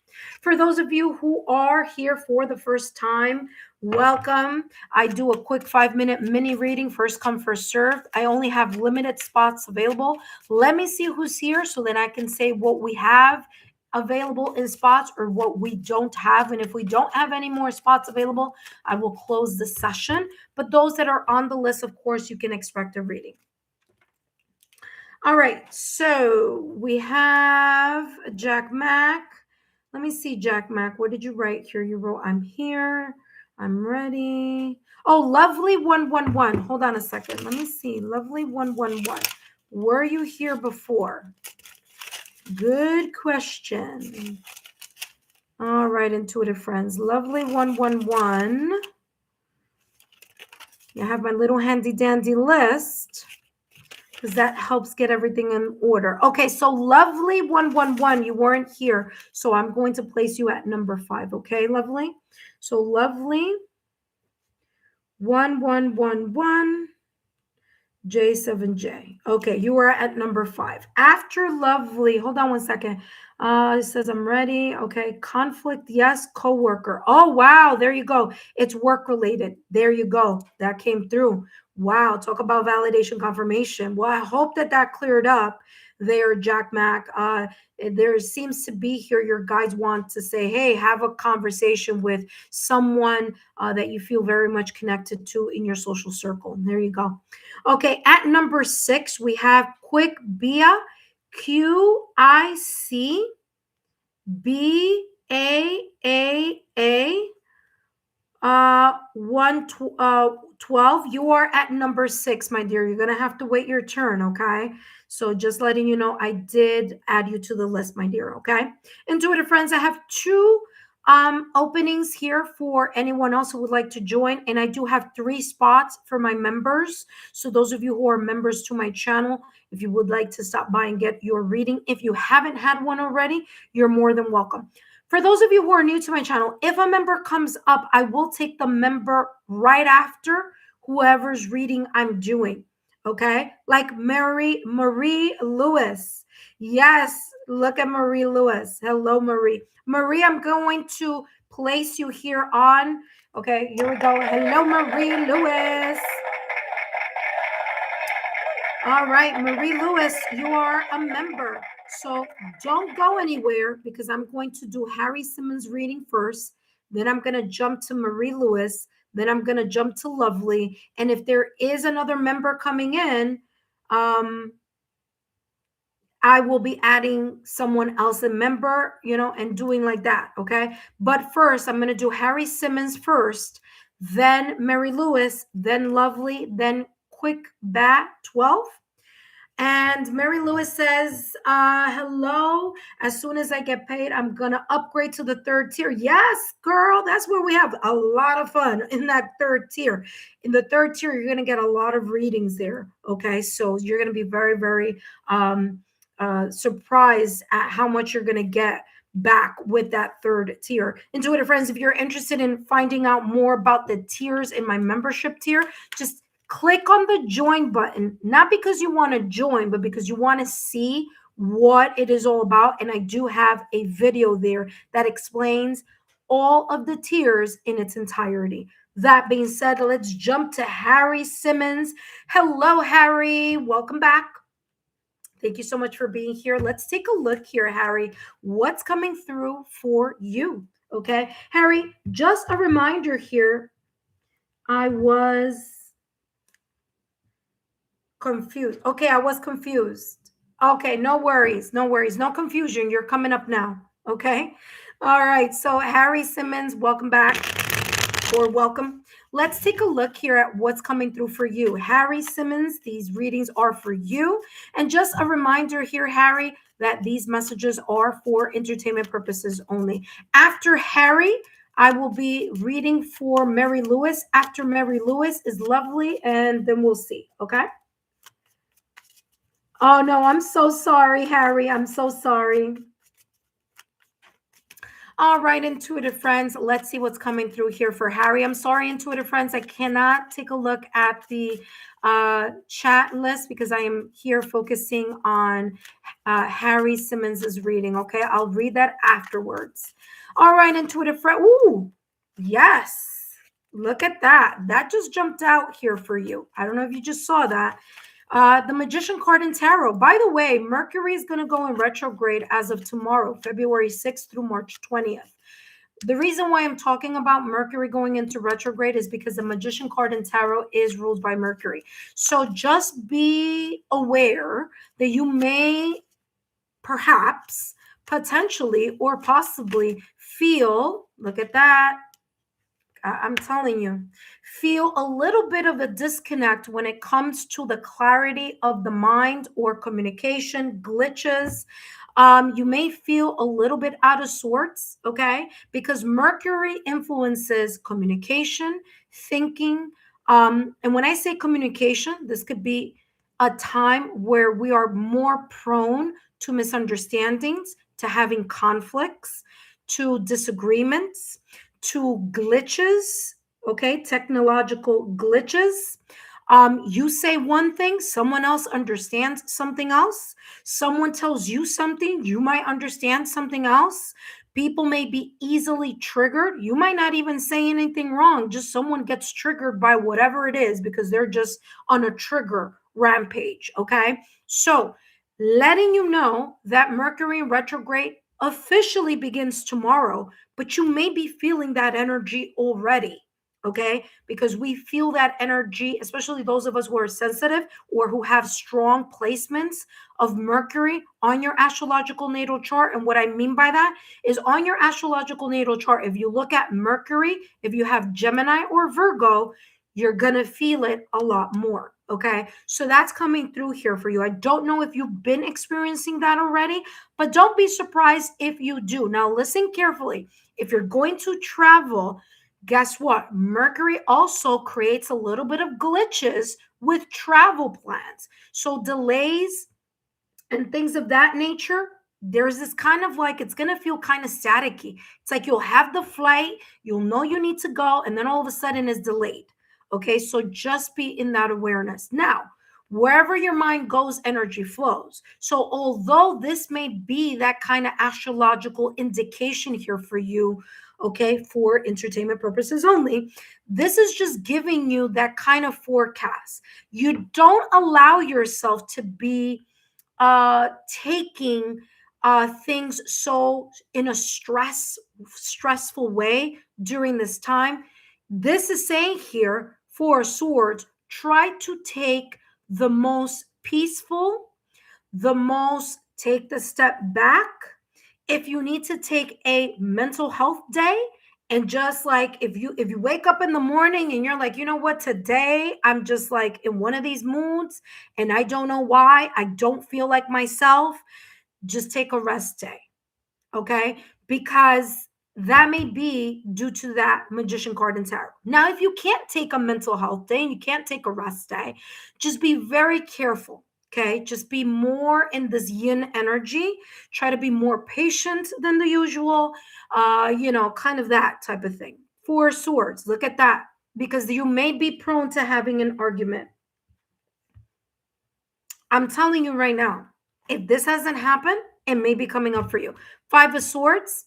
For those of you who are here for the first time, welcome. I do a quick 5-minute mini reading, first come, first served. I only have limited spots available. Let me see who's here so that I can say what we have available in spots or what we don't have. And if we don't have any more spots available, I will close the session. But those that are on the list, of course, you can expect a reading. All right, so we have Jack Mack. Let me see, Jack Mack. What did you write here? You wrote, I'm here. I'm ready. Oh, lovely 111. Hold on a second. Let me see. Lovely 111. Were you here before? Good question. All right, intuitive friends. Lovely 111. I have my little handy dandy list, because that helps get everything in order. Okay, so lovely 111, you weren't here, so I'm going to place you at number 5. Okay, lovely. So lovely 1111 J7J. Okay, you are at number 5. After lovely, hold on one second. It says I'm ready. Okay, conflict, yes. Coworker. Oh wow, there you go. It's work related. There you go. That came through. Wow, talk about validation confirmation. Well, I hope that cleared up there, Jack Mack. There seems to be here your guides want to say, hey, have a conversation with someone that you feel very much connected to in your social circle. There you go. Okay, at number 6, we have Quick Bia, QIC. BAAA 12. You are at number 6, my dear. You're gonna have to wait your turn, okay? So just letting you know, I did add you to the list, my dear, okay? Intuitive friends, I have 2 openings here for anyone else who would like to join, and I do have 3 spots for my members. So those of you who are members to my channel, if you would like to stop by and get your reading, if you haven't had one already, you're more than welcome. For those of you who are new to my channel, if a member comes up, I will take the member right after whoever's reading I'm doing. Okay? Like Marie Lewis. Yes, look at Marie Lewis. Hello, Marie. Marie, I'm going to place you here on. Okay, here we go. Hello, Marie Lewis. All right, Marie Lewis, you are a member. So don't go anywhere because I'm going to do Harry Simmons reading first. Then I'm going to jump to Marie Lewis. Then I'm going to jump to Lovely. And if there is another member coming in, I will be adding someone else, a member, and doing like that. Okay. But first, I'm going to do Harry Simmons first, then Mary Lewis, then Lovely, then Quick Bat 12. And Mary Lewis says, hello. As soon as I get paid, I'm going to upgrade to the 3rd tier. Yes, girl, that's where we have a lot of fun in that 3rd tier. In the 3rd tier, you're going to get a lot of readings there. Okay, so you're going to be very, very surprised at how much you're going to get back with that 3rd tier. Intuitive friends, if you're interested in finding out more about the tiers in my membership tier, just click on the join button, not because you want to join, but because you want to see what it is all about. And I do have a video there that explains all of the tiers in its entirety. That being said, let's jump to Harry Simmons. Hello, Harry. Welcome back. Thank you so much for being here. Let's take a look here, Harry. What's coming through for you? Okay, Harry, just a reminder here. I was confused. Okay, I was confused. Okay, no worries. No worries. No confusion. You're coming up now. Okay. All right. So, Harry Simmons, welcome back or welcome. Let's take a look here at what's coming through for you. Harry Simmons, these readings are for you. And just a reminder here, Harry, that these messages are for entertainment purposes only. After Harry, I will be reading for Mary Lewis. After Mary Lewis is Lovely, and then we'll see. Okay. Oh, no, I'm so sorry, Harry. I'm so sorry. All right, intuitive friends, let's see what's coming through here for Harry. I'm sorry, intuitive friends, I cannot take a look at the chat list because I am here focusing on Harry Simmons's reading. Okay, I'll read that afterwards. All right, intuitive friend. Ooh, yes. Look at that. That just jumped out here for you. I don't know if you just saw that. The Magician card in Tarot. By the way, Mercury is going to go in retrograde as of tomorrow, February 6th through March 20th. The reason why I'm talking about Mercury going into retrograde is because the Magician card in Tarot is ruled by Mercury. So just be aware that you may perhaps, potentially, or possibly feel, look at that, I'm telling you, feel a little bit of a disconnect when it comes to the clarity of the mind or communication glitches. You may feel a little bit out of sorts, okay? Because Mercury influences communication, thinking. And when I say communication, this could be a time where we are more prone to misunderstandings, to having conflicts, to disagreements, to glitches, okay, technological glitches. You say one thing, someone else understands something else. Someone tells you something, you might understand something else. People may be easily triggered. You might not even say anything wrong, just someone gets triggered by whatever it is because they're just on a trigger rampage, okay? So, letting you know that Mercury in retrograde officially begins tomorrow, but you may be feeling that energy already. okay? Because we feel that energy, especially those of us who are sensitive or who have strong placements of Mercury on your astrological natal chart. And what I mean by that is on your astrological natal chart, if you look at Mercury, if you have Gemini or Virgo, you're going to feel it a lot more. Okay. So that's coming through here for you. I don't know if you've been experiencing that already, but don't be surprised if you do. Now, listen carefully. If you're going to travel, guess what? Mercury also creates a little bit of glitches with travel plans. So delays and things of that nature, there's this kind of like, it's going to feel kind of staticky. It's like you'll have the flight, you'll know you need to go, and then all of a sudden it's delayed. Okay, so just be in that awareness. Now, wherever your mind goes, energy flows. So although this may be that kind of astrological indication here for you, okay, for entertainment purposes only, this is just giving you that kind of forecast. You don't allow yourself to be taking things so in a stressful way during this time. This is saying here, Four Swords, try to take the most peaceful, the most take the step back. If you need to take a mental health day, and just like if you wake up in the morning and you're like, you know what, today I'm just like in one of these moods and I don't know why, I don't feel like myself, just take a rest day. Okay, because that may be due to that Magician card in tarot. Now, if you can't take a mental health day and you can't take a rest day, just be very careful. Okay, just be more in this yin energy. Try to be more patient than the usual. Kind of that type of thing. Four Swords, look at that, because you may be prone to having an argument. I'm telling you right now, if this hasn't happened, it may be coming up for you. Five of Swords,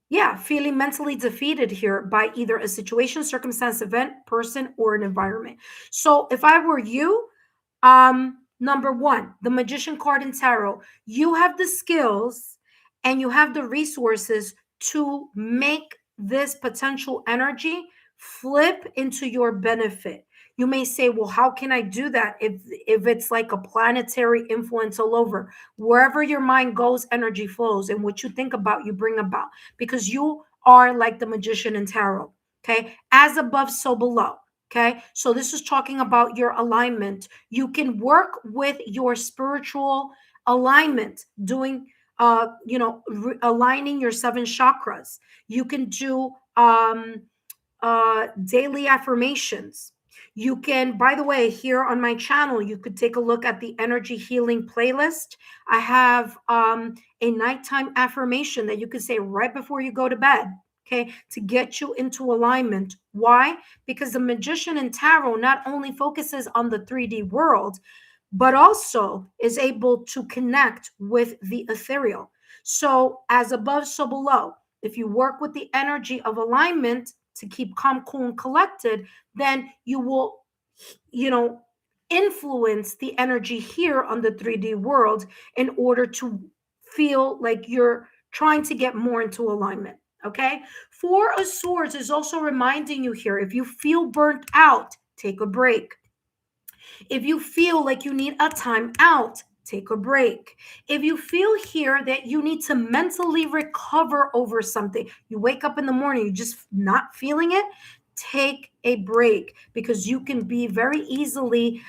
yeah, feeling mentally defeated here by either a situation, circumstance, event, person, or an environment. So if I were you, number one, the Magician card in tarot, you have the skills and you have the resources to make this potential energy flip into your benefit. You may say, well, how can I do that if it's like a planetary influence all over? Wherever your mind goes, energy flows, and what you think about, you bring about, because you are like the Magician in tarot. Okay, as above, so below. Okay, so this is talking about your alignment. You can work with your spiritual alignment, doing aligning your seven chakras. You can do daily affirmations. You can, by the way, here on my channel, you could take a look at the energy healing playlist. I have a nighttime affirmation that you could say right before you go to bed, okay, to get you into alignment. Why? Because the Magician in tarot not only focuses on the 3D world, but also is able to connect with the ethereal. So, as above, so below. If you work with the energy of alignment to keep calm, cool, and collected, then you will, influence the energy here on the 3D world in order to feel like you're trying to get more into alignment. Okay. Four of Swords is also reminding you here, if you feel burnt out, take a break. If you feel like you need a time out, take a break. If you feel here that you need to mentally recover over something, you wake up in the morning, you're just not feeling it, take a break, because you can be very easily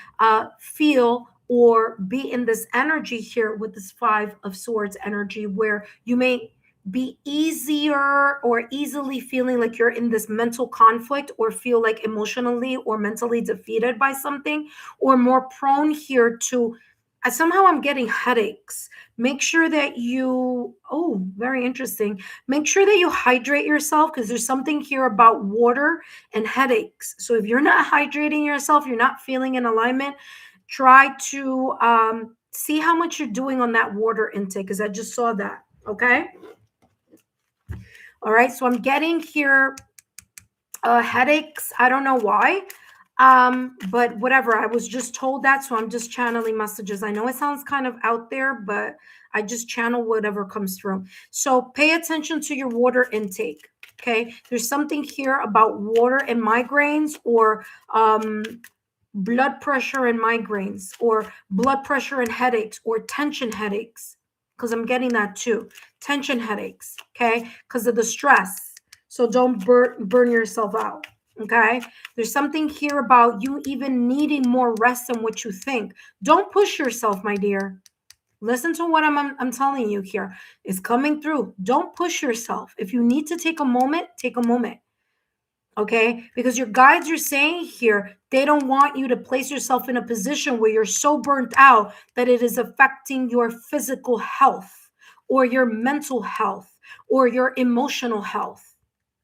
feel or be in this energy here with this Five of Swords energy, where you may be easier or easily feeling like you're in this mental conflict, or feel like emotionally or mentally defeated by something, or more prone here to somehow I'm getting headaches. Make sure that you, oh, very interesting. Make sure that you hydrate yourself, because there's something here about water and headaches. So if you're not hydrating yourself, you're not feeling in alignment, try to see how much you're doing on that water intake, because I just saw that. Okay. All right. So I'm getting here headaches. I don't know why. But whatever, I was just told that, so I'm just channeling messages. I know it sounds kind of out there, but I just channel whatever comes through. So pay attention to your water intake. Okay, there's something here about water and migraines, or blood pressure and migraines, or blood pressure and headaches, or tension headaches, because I'm getting that too. Tension headaches, okay, because of the stress. So don't burn yourself out, okay? There's something here about you even needing more rest than what you think. Don't push yourself, my dear. Listen to what I'm telling you here. It's coming through. Don't push yourself. If you need to take a moment, take a moment. Okay, because your guides are saying here, they don't want you to place yourself in a position where you're so burnt out that it is affecting your physical health, or your mental health, or your emotional health.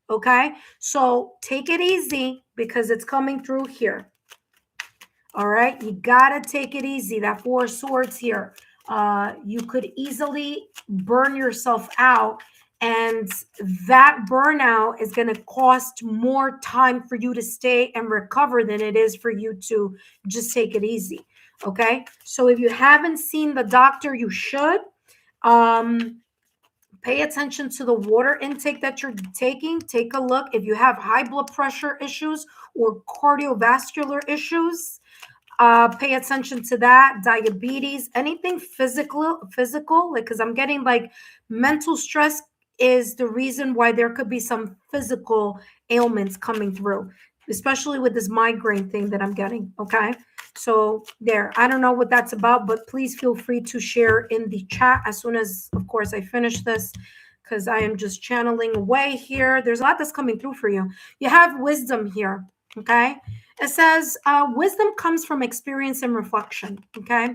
Okay, so take it easy because it's coming through here. All right, you gotta take it easy. That Four of Swords here, you could easily burn yourself out, and that burnout is going to cost more time for you to stay and recover than it is for you to just take it easy. Okay, so if you haven't seen the doctor, you should. Pay attention to the water intake that you're taking. Take a look if you have high blood pressure issues or cardiovascular issues. Pay attention to that. Diabetes, anything physical, like, because I'm getting like mental stress is the reason why there could be some physical ailments coming through, especially with this migraine thing that I'm getting. Okay, so there, I don't know what that's about, but please feel free to share in the chat as soon as, of course, I finish this, because I am just channeling away here. There's a lot that's coming through for you. You have wisdom here. Okay, it says wisdom comes from experience and reflection. Okay,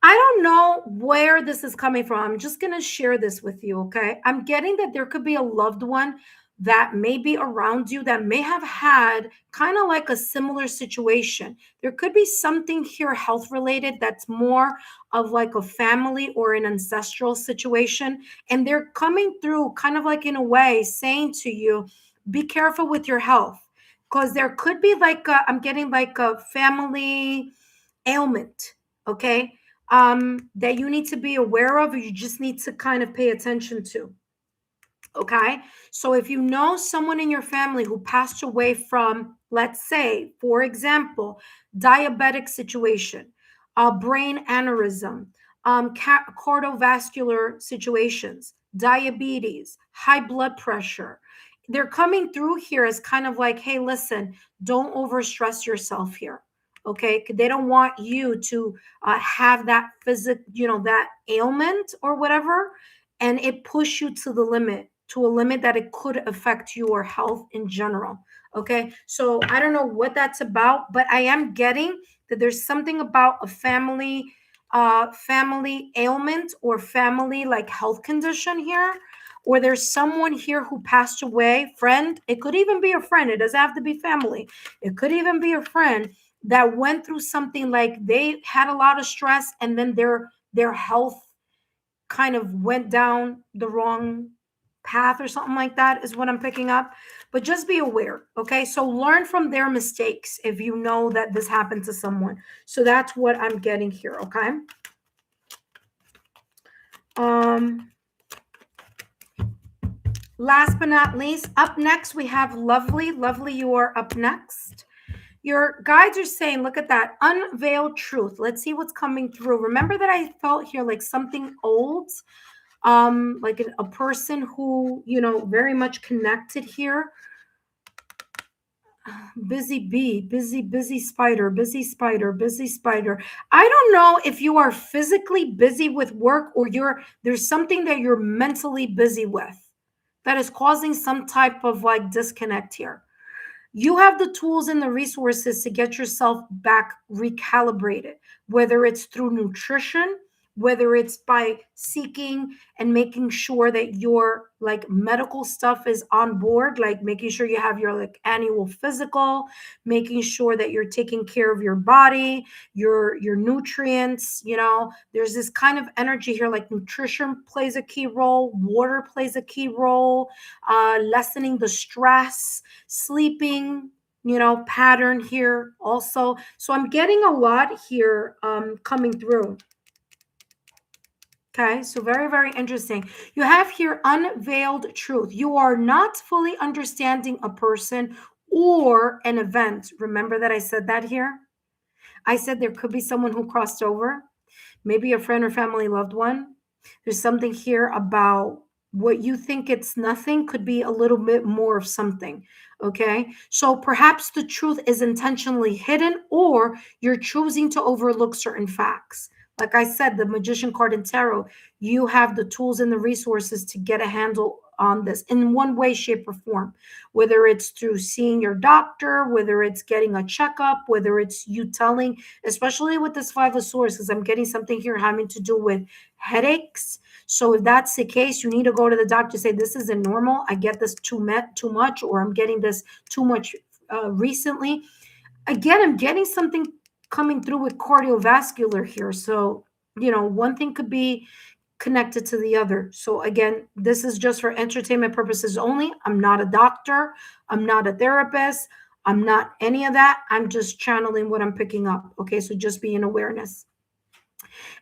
I don't know where this is coming from. I'm just going to share this with you. Okay, I'm getting that there could be a loved one that may be around you that may have had kind of like a similar situation. There could be something here health related that's more of like a family or an ancestral situation, and they're coming through kind of like in a way saying to you, be careful with your health, because there could be like I'm getting like a family ailment. Okay, that you need to be aware of, or you just need to kind of pay attention to. Okay, so if you know someone in your family who passed away from, let's say, for example, diabetic situation, a brain aneurysm, cardiovascular situations, diabetes, high blood pressure, they're coming through here as kind of like, hey, listen, don't overstress yourself here. Okay, they don't want you to have that that ailment or whatever, and it push you to the limit, to a limit that it could affect your health in general. Okay, so I don't know what that's about, but I am getting that there's something about a family ailment or family like health condition here, or there's someone here who passed away, friend. It could even be a friend. It doesn't have to be family. It could even be a friend that went through something like they had a lot of stress, and then their health kind of went down the wrong path or something like that, is what I'm picking up. But just be aware. Okay, so learn from their mistakes if you know that this happened to someone. So that's what I'm getting here. Okay, last but not least, up next we have lovely you are up next. Your guides are saying, look at that, unveiled truth. Let's see what's coming through. Remember that I felt here like something old, like a person who, very much connected here. Busy bee, busy spider, busy spider, busy spider. I don't know if you are physically busy with work, or there's something that you're mentally busy with that is causing some type of like disconnect here. You have the tools and the resources to get yourself back recalibrated, whether it's through nutrition, whether it's by seeking and making sure that your like medical stuff is on board, like making sure you have your like annual physical, making sure that you're taking care of your body, your nutrients. There's this kind of energy here, like nutrition plays a key role, water plays a key role, lessening the stress, sleeping, pattern here also. So I'm getting a lot here coming through. Okay, so very, very interesting. You have here unveiled truth. You are not fully understanding a person or an event. Remember that I said that here? I said there could be someone who crossed over, maybe a friend or family loved one. There's something here about what you think it's nothing could be a little bit more of something. Okay. So perhaps the truth is intentionally hidden, or you're choosing to overlook certain facts. Like I said, the magician card in tarot, you have the tools and the resources to get a handle on this in one way, shape, or form, whether it's through seeing your doctor, whether it's getting a checkup, whether it's you telling, especially with this Five of Swords, because I'm getting something here having to do with headaches. So if that's the case, you need to go to the doctor, say this isn't normal, I get this too much, or I'm getting this too much recently. Again, I'm getting something coming through with cardiovascular here. So one thing could be connected to the other. So again, this is just for entertainment purposes only. I'm not a doctor, I'm not a therapist, I'm not any of that. I'm just channeling what I'm picking up. Okay, so just be in awareness.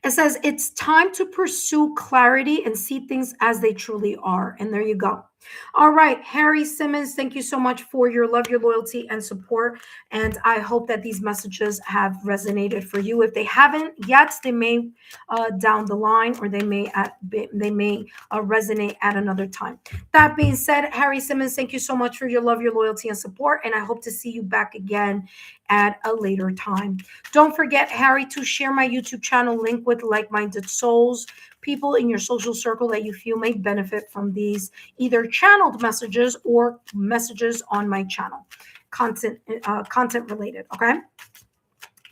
It says it's time to pursue clarity and see things as they truly are. And there you go. All right, Harry Simmons, thank you so much for your love, your loyalty, and support. And I hope that these messages have resonated for you. If they haven't yet, they may down the line, or they may resonate at another time. That being said, Harry Simmons, thank you so much for your love, your loyalty, and support. And I hope to see you back again at a later time. Don't forget, Harry, to share my YouTube channel link with like-minded souls, people in your social circle that you feel may benefit from these either channeled messages or messages on my channel, content related. Okay.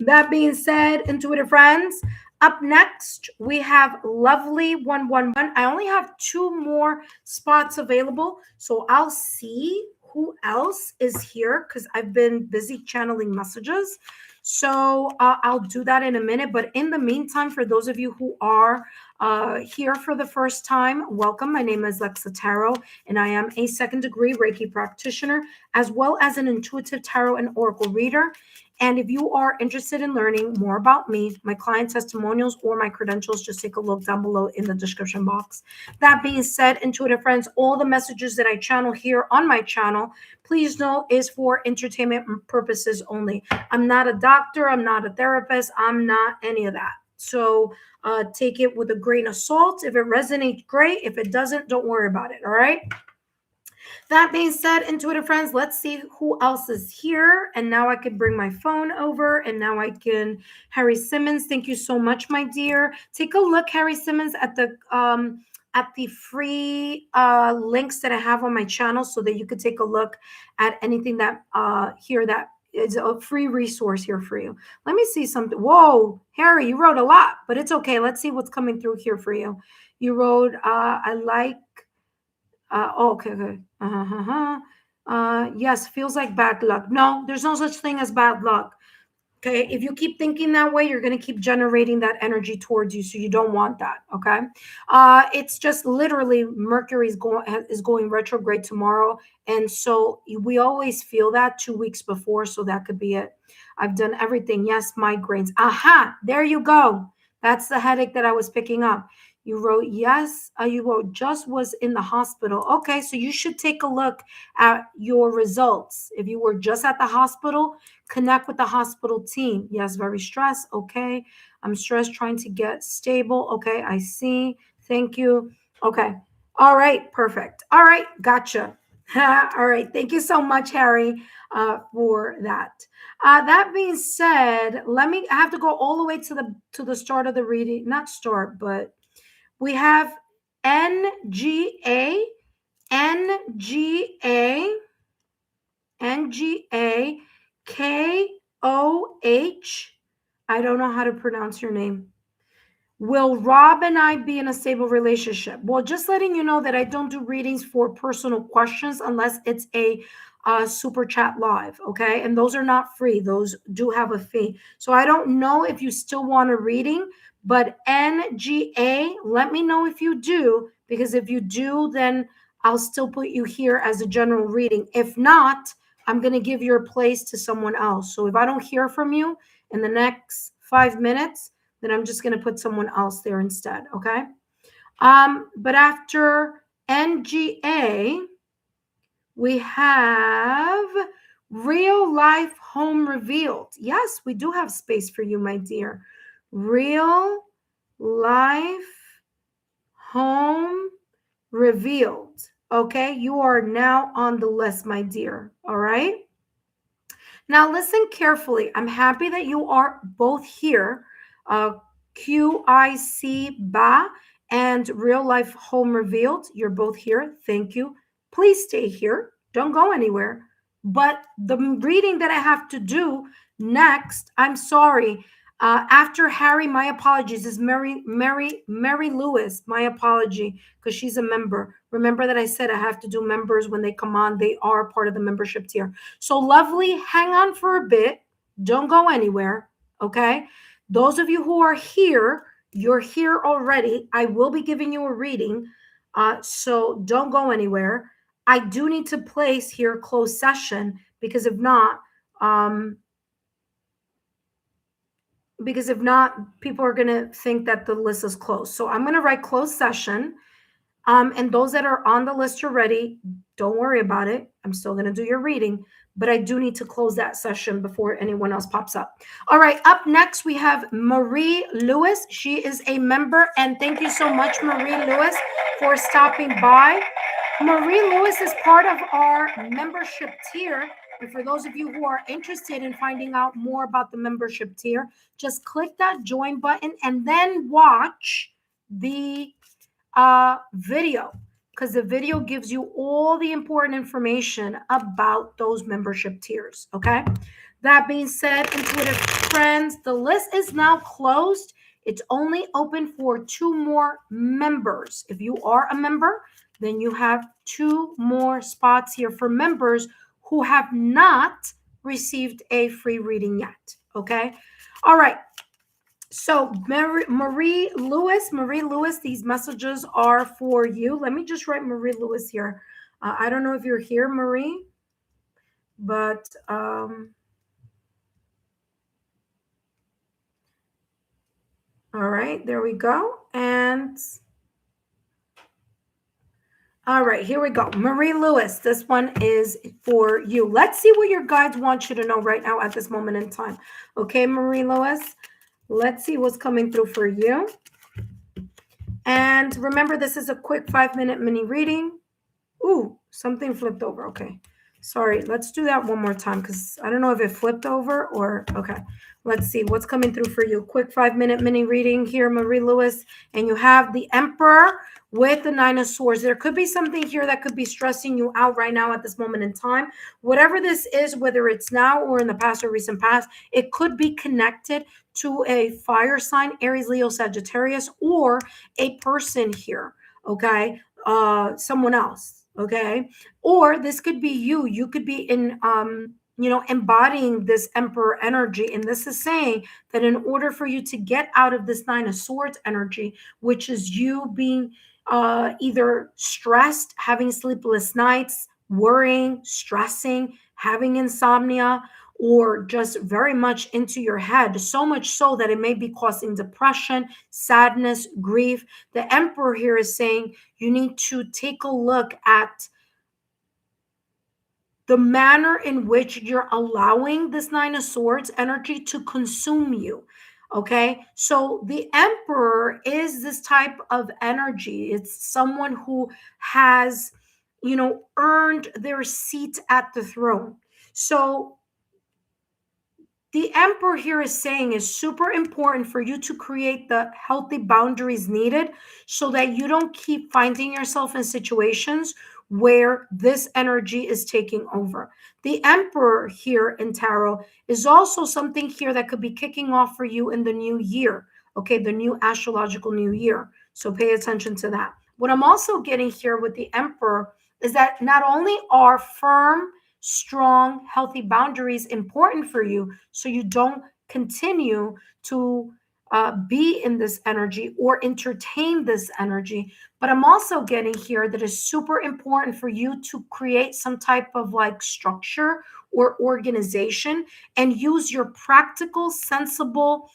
That being said, intuitive friends, up next we have lovely 111. I only have 2 more spots available, so I'll see who else is here because I've been busy channeling messages. So I'll do that in a minute. But in the meantime, for those of you who are here for the first time, welcome. My name is Lexa Tarot, and I am a 2nd degree Reiki practitioner, as well as an intuitive tarot and oracle reader. And if you are interested in learning more about me, my client testimonials, or my credentials, just take a look down below in the description box. That being said, intuitive friends, all the messages that I channel here on my channel, please know, is for entertainment purposes only. I'm not a doctor. I'm not a therapist. I'm not any of that. So take it with a grain of salt. If it resonates, great. If it doesn't, don't worry about it. All right. That being said, intuitive friends, let's see who else is here. And now I can bring my phone over, and now I can. Harry Simmons, thank you so much, my dear. Take a look, Harry Simmons, at the free links that I have on my channel, so that you could take a look at anything that here that is a free resource here for you. Let me see something. Whoa, Harry, you wrote a lot, but it's okay. Let's see what's coming through here for you. You wrote, I like. Okay, okay. Yes, feels like bad luck. No, there's no such thing as bad luck. Okay, if you keep thinking that way, you're going to keep generating that energy towards you, so you don't want that. Okay, it's just literally Mercury is going retrograde tomorrow, and so we always feel that 2 weeks before, so that could be it. I've done everything. Yes, migraines. Aha, there you go. That's the headache that I was picking up. You wrote yes. You wrote just was in the hospital. Okay, so you should take a look at your results. If you were just at the hospital, connect with the hospital team. Yes, very stressed. Okay, I'm stressed trying to get stable. Okay, I see. Thank you. Okay. All right, perfect. All right, gotcha. All right, thank you so much, Harry, for that. That being said, I have to go all the way to the start of the reading. Not start, but we have NGA, NGA, NGA, KOH. I don't know how to pronounce your name. Will Rob and I be in a stable relationship? Well, just letting you know that I don't do readings for personal questions unless it's a super chat live, okay? And those are not free. Those do have a fee. So I don't know if you still want a reading, but NGA, let me know if you do, because if you do, then I'll still put you here as a general reading. If not, I'm going to give your place to someone else. So if I don't hear from you in the next 5 minutes, then I'm just going to put someone else there instead. Okay. But after NGA, we have real life home revealed. Yes, we do have space for you, my dear. Real life home revealed. Okay, you are now on the list, my dear. All right. Now, listen carefully. I'm happy that you are both here. QIC Ba and Real Life Home Revealed. You're both here. Thank you. Please stay here. Don't go anywhere. But the reading that I have to do next, I'm sorry. After Harry, my apologies, is Mary Lewis. My apology, because she's a member. Remember that I said I have to do members when they come on. They are part of the membership tier. So lovely, hang on for a bit. Don't go anywhere, okay? Those of you who are here, you're here already. I will be giving you a reading, so don't go anywhere. I do need to place here closed session because if not, people are going to think that the list is closed. So I'm going to write closed session. And those that are on the list already, don't worry about it. I'm still going to do your reading, but I do need to close that session before anyone else pops up. All right, up next, we have Marie Lewis. She is a member, and thank you so much, Marie Lewis, for stopping by. Marie Lewis is part of our membership tier. And for those of you who are interested in finding out more about the membership tier, just click that join button and then watch the video, because the video gives you all the important information about those membership tiers. Okay. That being said, intuitive friends, the list is now closed. It's only open for 2 more members. If you are a member, then you have 2 more spots here for members who have not received a free reading yet. Okay. All right. So Marie Lewis, these messages are for you. Let me just write Marie Lewis here. I don't know if you're here, Marie, but all right, there we go. And all right, here we go. Marie Lewis, this one is for you. Let's see what your guides want you to know right now at this moment in time. Okay, Marie Lewis, let's see what's coming through for you. And remember, this is a quick 5-minute mini reading. Ooh, something flipped over. Okay. Sorry. Let's do that one more time because I don't know if it flipped over or okay. Let's see what's coming through for you. Quick 5-minute mini reading here, Marie Lewis. And you have the Emperor with the 9 of Swords. There could be something here that could be stressing you out right now at this moment in time. Whatever this is, whether it's now or in the past or recent past, it could be connected to a fire sign, Aries, Leo, Sagittarius, or a person here. Okay. Someone else. Okay. Or this could be you could be in embodying this Emperor energy, and this is saying that in order for you to get out of this 9 of Swords energy, which is you being either stressed, having sleepless nights, worrying, stressing, having insomnia, or just very much into your head, so much so that it may be causing depression, sadness, grief. The Emperor here is saying you need to take a look at the manner in which you're allowing this 9 of Swords energy to consume you. Okay. So the Emperor is this type of energy. It's someone who has, earned their seat at the throne. So the Emperor here is saying is super important for you to create the healthy boundaries needed so that you don't keep finding yourself in situations where this energy is taking over. The Emperor here in Tarot is also something here that could be kicking off for you in the new year. Okay, the new astrological new year. So pay attention to that. What I'm also getting here with the Emperor is that not only are firm, strong, healthy boundaries important for you so you don't continue to be in this energy or entertain this energy. But I'm also getting here that is super important for you to create some type of like structure or organization and use your practical, sensible,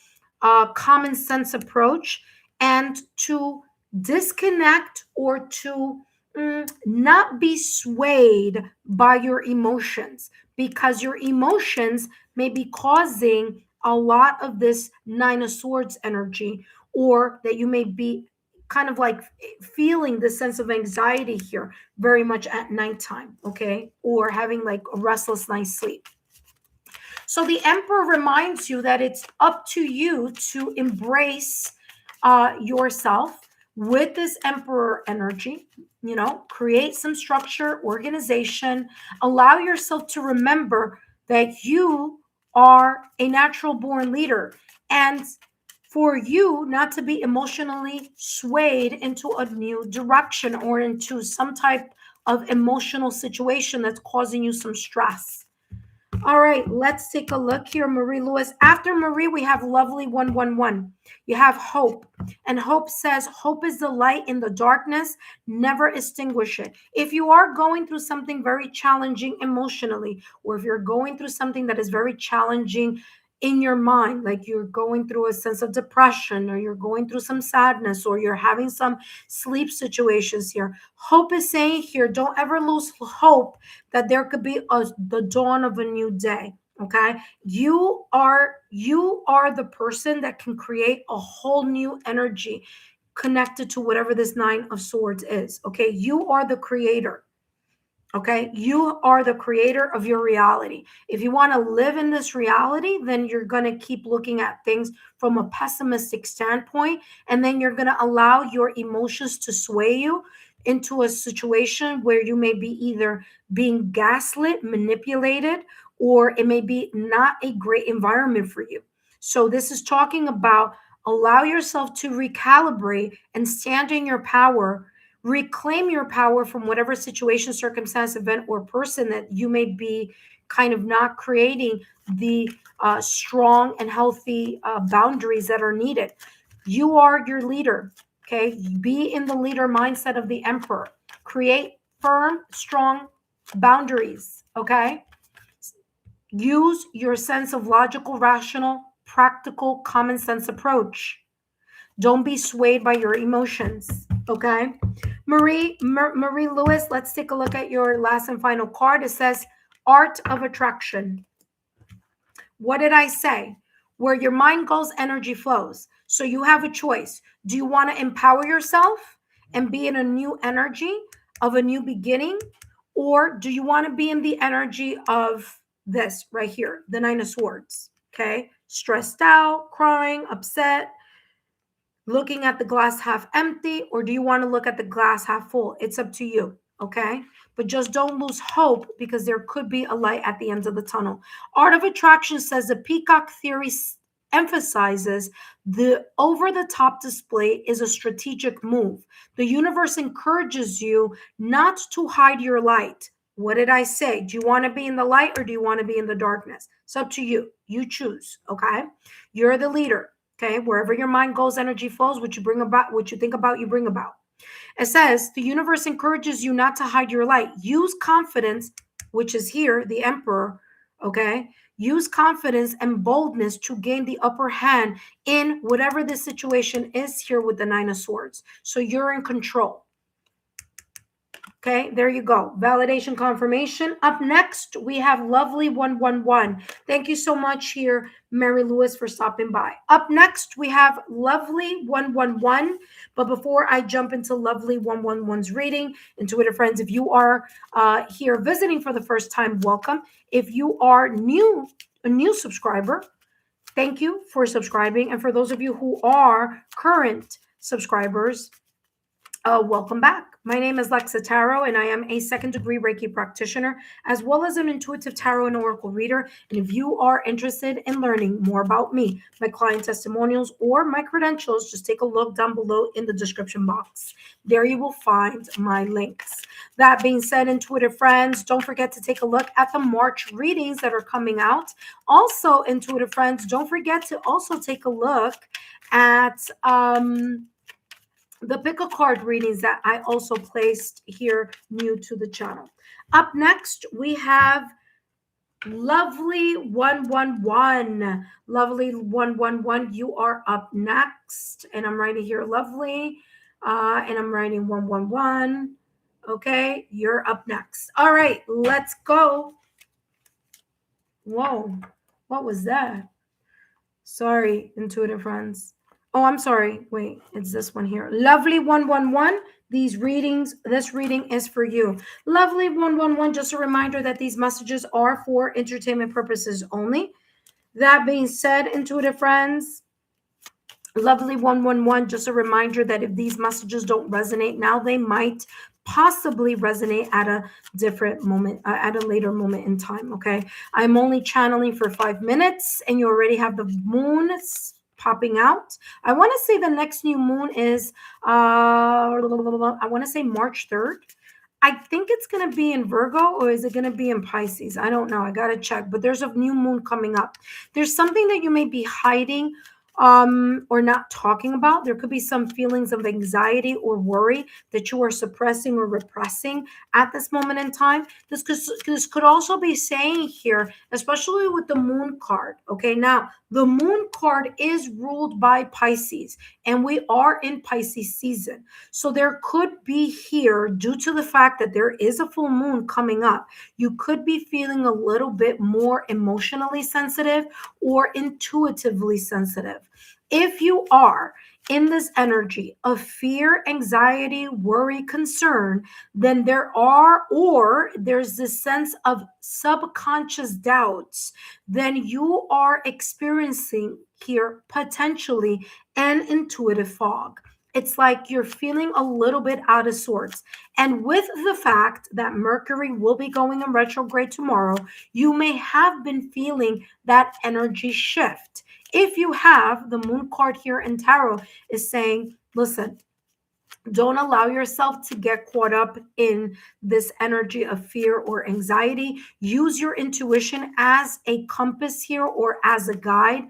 common sense approach and to disconnect or to not be swayed by your emotions, because your emotions may be causing a lot of this Nine of Swords energy, or that you may be kind of like feeling this sense of anxiety here very much at nighttime, okay, or having like a restless night's sleep. So the Emperor reminds you that it's up to you to embrace yourself with this Emperor energy. You know, create some structure, organization, allow yourself to remember that you are a natural born leader, and for you not to be emotionally swayed into a new direction or into some type of emotional situation that's causing you some stress. All right, let's take a look here, Marie Lewis. After Marie, we have lovely 111. You have hope. And hope says, hope is the light in the darkness, never extinguish it. If you are going through something very challenging emotionally, or if you're going through something that is very challenging in your mind, like you're going through a sense of depression, or you're going through some sadness, or you're having some sleep situations here, hope is saying here, don't ever lose hope that there could be the dawn of a new day. Okay, you are the person that can create a whole new energy connected to whatever this Nine of Swords is. Okay, you are the creator. Okay, you are the creator of your reality. If you want to live in this reality, then you're going to keep looking at things from a pessimistic standpoint, and then you're going to allow your emotions to sway you into a situation where you may be either being gaslit, manipulated, or it may be not a great environment for you. So this is talking about allow yourself to recalibrate and stand in your power, reclaim your power from whatever situation, circumstance, event, or person that you may be kind of not creating the strong and healthy boundaries that are needed. You are your leader. Okay, be in the leader mindset of the Emperor. Create firm, strong boundaries. Okay, use your sense of logical, rational, practical, common sense approach. Don't be swayed by your emotions. Okay. Marie Lewis, let's take a look at your last and final card. It says Art of Attraction. What did I say? Where your mind goes, energy flows. So you have a choice. Do you want to empower yourself and be in a new energy of a new beginning? Or do you want to be in the energy of this right here, the Nine of Swords? Okay. Stressed out, crying, upset, looking at the glass half empty, or do you want to look at the glass half full? It's up to you. Okay. But just don't lose hope, because there could be a light at the end of the tunnel. Art of Attraction says the peacock theory emphasizes the over the top display is a strategic move. The universe encourages you not to hide your light. What did I say? Do you want to be in the light, or do you want to be in the darkness? It's up to you. You choose. Okay. You're the leader. Okay, wherever your mind goes, energy flows. What you bring about, what you think about, you bring about. It says the universe encourages you not to hide your light. Use confidence, which is here, the Emperor. Okay, use confidence and boldness to gain the upper hand in whatever the situation is here with the Nine of Swords. So you're in control. Okay, there you go. Validation confirmation. Up next, we have lovely 111. Thank you so much here, Mary Lewis, for stopping by. Up next, we have lovely 111. But before I jump into lovely 111's reading, Intuitive friends, if you are here visiting for the first time, welcome. If you are new, a new subscriber, thank you for subscribing. And for those of you who are current subscribers, welcome back. My name is Lexa Tarot, and I am a second-degree Reiki practitioner, as well as an intuitive tarot and oracle reader. And if you are interested in learning more about me, my client testimonials, or my credentials, just take a look down below in the description box. There you will find my links. That being said, intuitive friends, don't forget to take a look at the March readings that are coming out. Also, intuitive friends, don't forget to also take a look at the pick a card readings that I also placed here new to the channel. Up next, we have lovely 111. Lovely 111, you are up next. And I'm writing here, lovely. And I'm writing 111. Okay, you're up next. All right, let's go. Whoa, what was that? Sorry, intuitive friends. Oh, I'm sorry. Wait, it's this one here. Lovely 111. This reading is for you. Lovely 111. Just a reminder that these messages are for entertainment purposes only. That being said, intuitive friends, lovely 111, just a reminder that if these messages don't resonate now, they might possibly resonate at a different moment, at a later moment in time. Okay, I'm only channeling for 5 minutes and you already have the moon popping out. I want to say the next new moon is I want to say March 3rd. I think it's going to be in Virgo, or is it going to be in Pisces? I don't know. I got to check. But there's a new moon coming up. There's something that you may be hiding or not talking about. There could be some feelings of anxiety or worry that you are suppressing or repressing at this moment in time. This could also be saying here, especially with the moon card. Okay, now the moon card is ruled by Pisces, and we are in Pisces season. So there could be here, due to the fact that there is a full moon coming up, you could be feeling a little bit more emotionally sensitive or intuitively sensitive. If you are in this energy of fear, anxiety, worry, concern, then there's this sense of subconscious doubts, then you are experiencing here potentially an intuitive fog. It's like you're feeling a little bit out of sorts. And with the fact that Mercury will be going in retrograde tomorrow, you may have been feeling that energy shift. If you have the moon card here in tarot is saying, listen, don't allow yourself to get caught up in this energy of fear or anxiety. Use your intuition as a compass here or as a guide.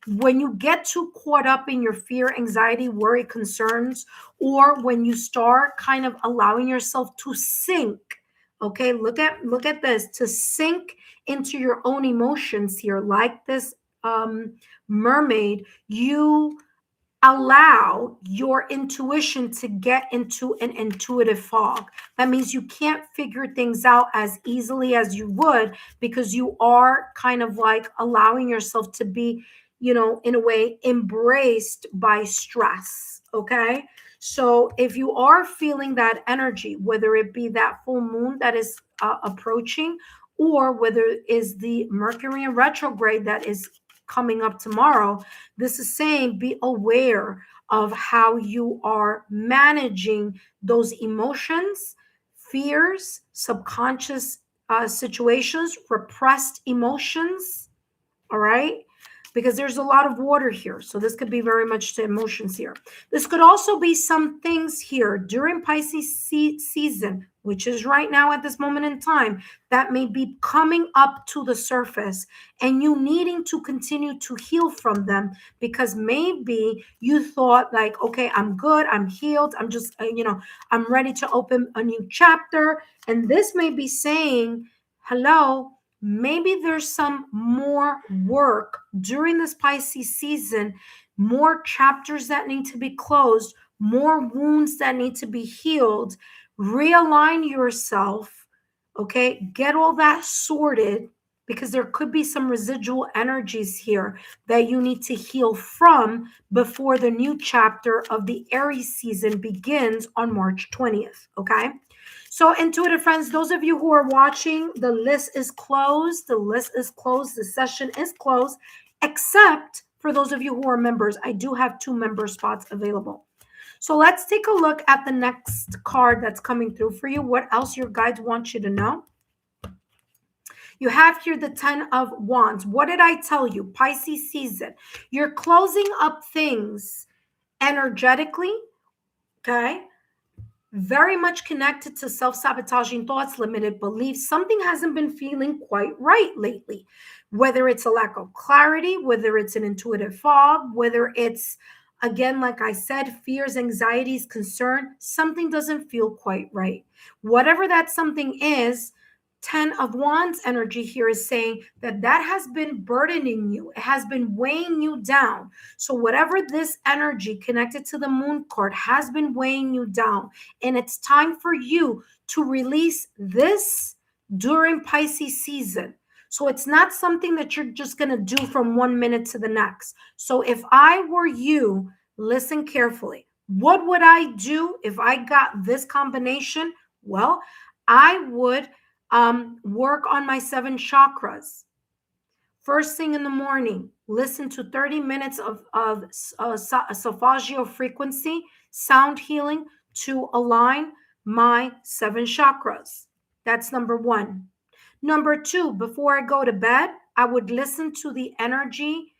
When you get too caught up in your fear, anxiety, worry, concerns, or when you start kind of allowing yourself to sink, okay, look at this, to sink into your own emotions here, like this mermaid, you allow your intuition to get into an intuitive fog. That means you can't figure things out as easily as you would because you are kind of like allowing yourself to be, in a way, embraced by stress. Okay. So if you are feeling that energy, whether it be that full moon that is approaching, or whether it is the Mercury in retrograde that is coming up tomorrow, this is saying be aware of how you are managing those emotions, fears, subconscious situations, repressed emotions. All right. Because there's a lot of water here. So this could be very much to emotions here. This could also be some things here during Pisces season, which is right now at this moment in time, that may be coming up to the surface and you needing to continue to heal from them because maybe you thought like, okay, I'm good, I'm healed, I'm just, I'm ready to open a new chapter. And this may be saying, hello, maybe there's some more work during this Pisces season, more chapters that need to be closed, more wounds that need to be healed. Realign yourself, okay? Get all that sorted because there could be some residual energies here that you need to heal from before the new chapter of the Aries season begins on March 20th, okay? So, intuitive friends, those of you who are watching, the list is closed. The list is closed. The session is closed, except for those of you who are members. I do have 2 member spots available. So let's take a look at the next card that's coming through for you. What else your guides want you to know? You have here the 10 of Wands. What did I tell you? Pisces season. You're closing up things energetically, okay? Very much connected to self-sabotaging thoughts, limited beliefs. Something hasn't been feeling quite right lately, whether it's a lack of clarity, whether it's an intuitive fog, whether it's, again, like I said, fears, anxieties, concern. Something doesn't feel quite right. Whatever that something is, Ten of Wands energy here is saying that has been burdening you. It has been weighing you down. So whatever this energy connected to the Moon card has been weighing you down, and it's time for you to release this during Pisces season. So it's not something that you're just going to do from 1 minute to the next. So if I were you, listen carefully. What would I do if I got this combination? Well, I would work on my 7 chakras. First thing in the morning, listen to 30 minutes of solfeggio frequency, sound healing to align my 7 chakras. That's number 1. Number 2, before I go to bed, I would listen to the energy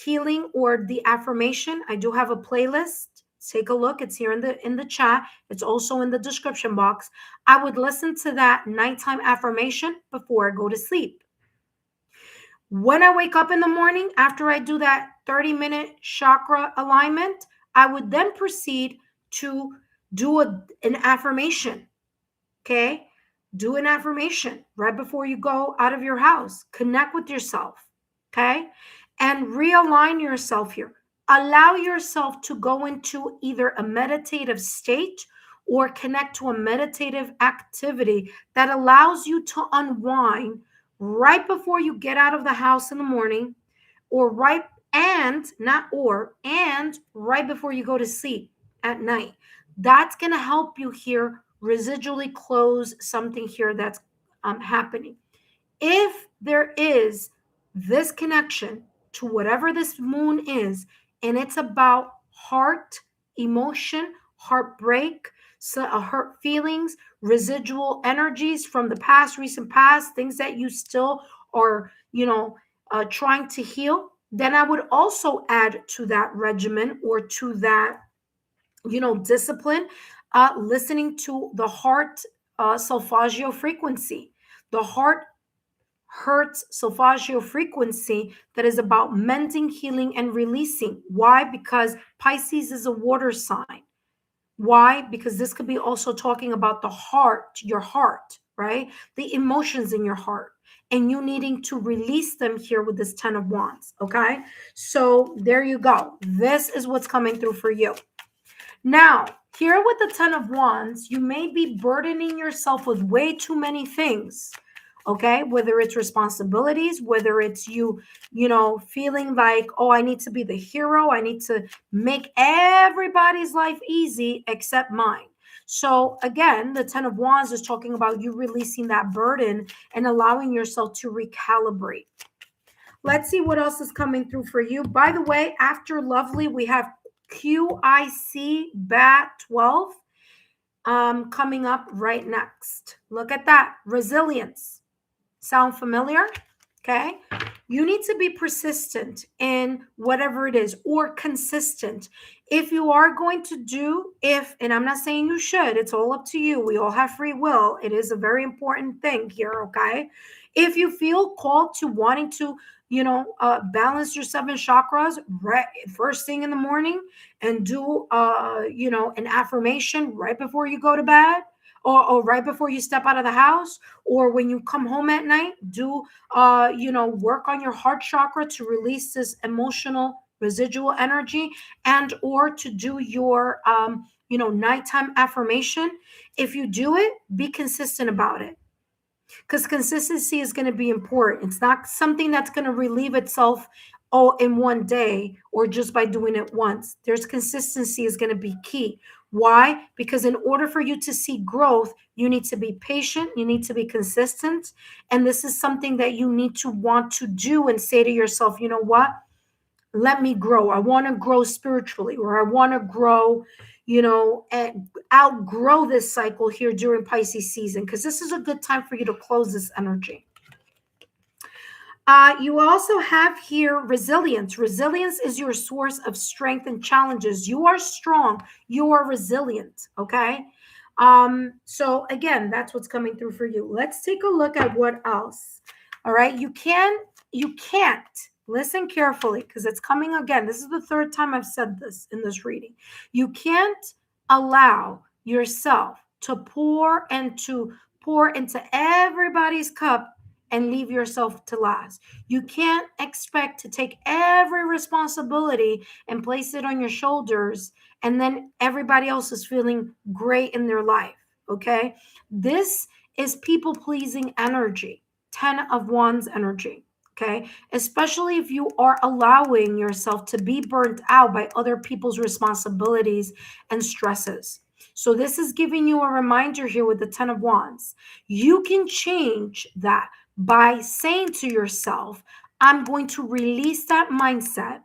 healing or the affirmation. I do have a playlist. Take a look. It's here in the chat. It's also in the description box. I would listen to that nighttime affirmation before I go to sleep. When I wake up in the morning, after I do that 30-minute chakra alignment, I would then proceed to do an affirmation. Okay? Do an affirmation right before you go out of your house. Connect with yourself. Okay? And realign yourself here. Allow yourself to go into either a meditative state or connect to a meditative activity that allows you to unwind right before you get out of the house in the morning, or right before you go to sleep at night. That's going to help you here residually close something here that's happening. If there is this connection to whatever this moon is, and it's about heart, emotion, heartbreak, hurt feelings, residual energies from the past, recent past, things that you still are, trying to heal, then I would also add to that regimen or to that, discipline, listening to the heart solfeggio frequency, the heart hertz solfeggio frequency that is about mending, healing, and releasing. Why? Because Pisces is a water sign. Why? Because this could be also talking about the heart, your heart, right? The emotions in your heart, and you needing to release them here with this 10 of Wands, okay? So there you go. This is what's coming through for you. Now, here with the 10 of Wands, you may be burdening yourself with way too many things. Okay, whether it's responsibilities, whether it's you feeling like, oh, I need to be the hero, I need to make everybody's life easy except mine. So again, the 10 of Wands is talking about you releasing that burden and allowing yourself to recalibrate. Let's see what else is coming through for you. By the way, after Lovely, we have QIC BAT 12 coming up right next. Look at that. Resilience. Sound familiar? Okay. You need to be persistent in whatever it is, or consistent. If you are going to do, and I'm not saying you should, it's all up to you. We all have free will. It is a very important thing here. Okay. If you feel called to wanting to, balance your 7 chakras right first thing in the morning and do, an affirmation right before you go to bed, or right before you step out of the house, or when you come home at night, do work on your heart chakra to release this emotional residual energy, and or to do your nighttime affirmation. If you do it, be consistent about it, because consistency is going to be important. It's not something that's going to relieve itself in one day or just by doing it once. There's consistency is going to be key. Why? Because in order for you to see growth, you need to be patient, you need to be consistent, and this is something that you need to want to do and say to yourself, you know what? Let me grow. I want to grow spiritually, or I want to grow, and outgrow this cycle here during Pisces season, because this is a good time for you to close this energy. You also have here resilience. Resilience is your source of strength and challenges. You are strong. You are resilient. Okay. So again, that's what's coming through for you. Let's take a look at what else. All right. You can't listen carefully, because it's coming again. This is the 3rd time I've said this in this reading. You can't allow yourself to pour and to pour into everybody's cup and leave yourself to last. You can't expect to take every responsibility and place it on your shoulders, and then everybody else is feeling great in their life. Okay. This is people pleasing energy, 10 of Wands energy. Okay. Especially if you are allowing yourself to be burnt out by other people's responsibilities and stresses. So, this is giving you a reminder here with the 10 of Wands. You can change that by saying to yourself, I'm going to release that mindset.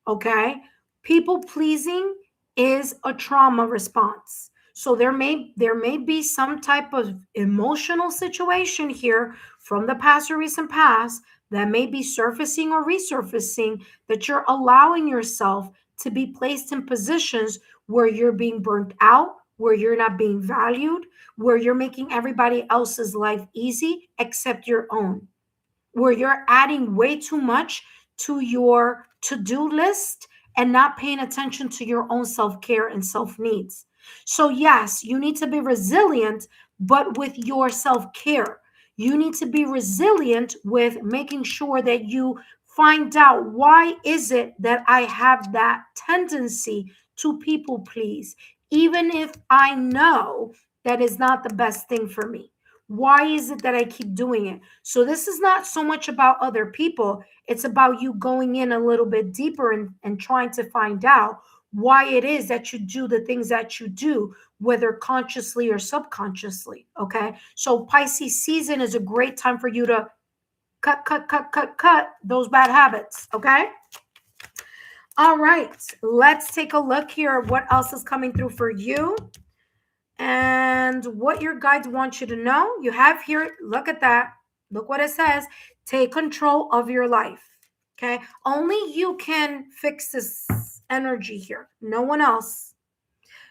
Okay. People pleasing is a trauma response. So there may be some type of emotional situation here from the past or recent past that may be surfacing or resurfacing, that you're allowing yourself to be placed in positions where you're being burnt out, where you're not being valued, where you're making everybody else's life easy except your own, where you're adding way too much to your to-do list and not paying attention to your own self-care and self-needs. So yes, you need to be resilient, but with your self-care. You need to be resilient with making sure that you find out, why is it that I have that tendency to people please, even if I know that is not the best thing for me? Why is it that I keep doing it? So this is not so much about other people. It's about you going in a little bit deeper and trying to find out why it is that you do the things that you do, whether consciously or subconsciously. Okay. So Pisces season is a great time for you to cut those bad habits. Okay. All right. Let's take a look here. What else is coming through for you? And what your guides want you to know. You have here, look at that. Look what it says. Take control of your life. Okay. Only you can fix this energy here. No one else.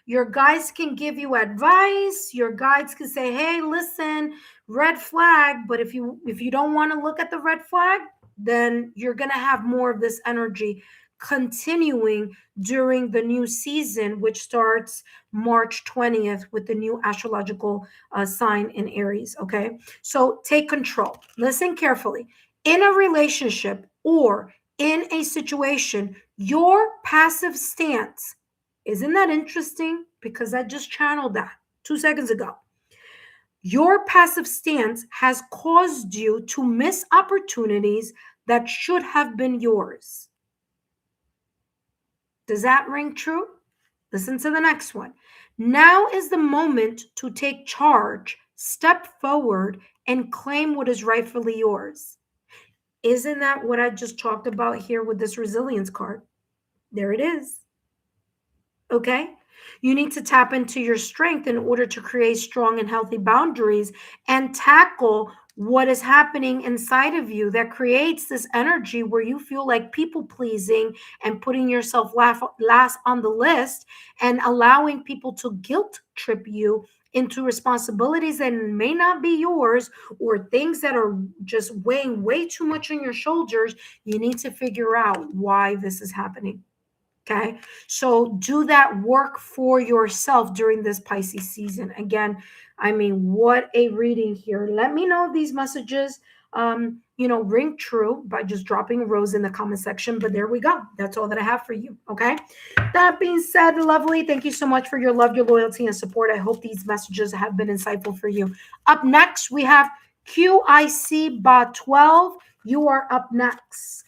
Your guides can give you advice. Your guides can say, hey, listen, red flag. But if you don't want to look at the red flag, then you're going to have more of this energy continuing during the new season, which starts March 20th with the new astrological sign in Aries. Okay. So take control. Listen carefully. In a relationship or in a situation, your passive stance, isn't that interesting? Because I just channeled that 2 seconds ago. Your passive stance has caused you to miss opportunities that should have been yours. Does that ring true? Listen to the next one. Now is the moment to take charge, step forward, and claim what is rightfully yours. Isn't that what I just talked about here with this resilience card? There it is. Okay. You need to tap into your strength in order to create strong and healthy boundaries and tackle what is happening inside of you that creates this energy where you feel like people pleasing and putting yourself last on the list and allowing people to guilt trip you into responsibilities that may not be yours, or things that are just weighing way too much on your shoulders. You need to figure out why this is happening. Okay. So do that work for yourself during this Pisces season. Again, I mean, what a reading here. Let me know if these messages, ring true by just dropping a rose in the comment section. But there we go. That's all that I have for you. Okay. That being said, lovely, thank you so much for your love, your loyalty, and support. I hope these messages have been insightful for you. Up next, we have QIC Bot 12. You are up next.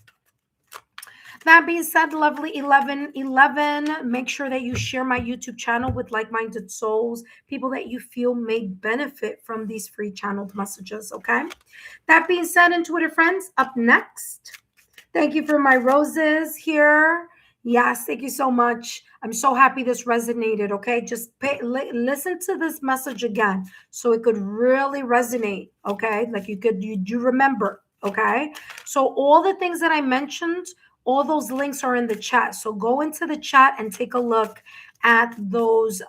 That being said, lovely 1111, make sure that you share my YouTube channel with like-minded souls, people that you feel may benefit from these free channeled messages, okay? That being said, and Twitter friends, up next. Thank you for my roses here. Yes, thank you so much. I'm so happy this resonated, okay? Just listen to this message again so it could really resonate, okay? Like you do remember, okay? So all the things that I mentioned, all those links are in the chat. So go into the chat and take a look at those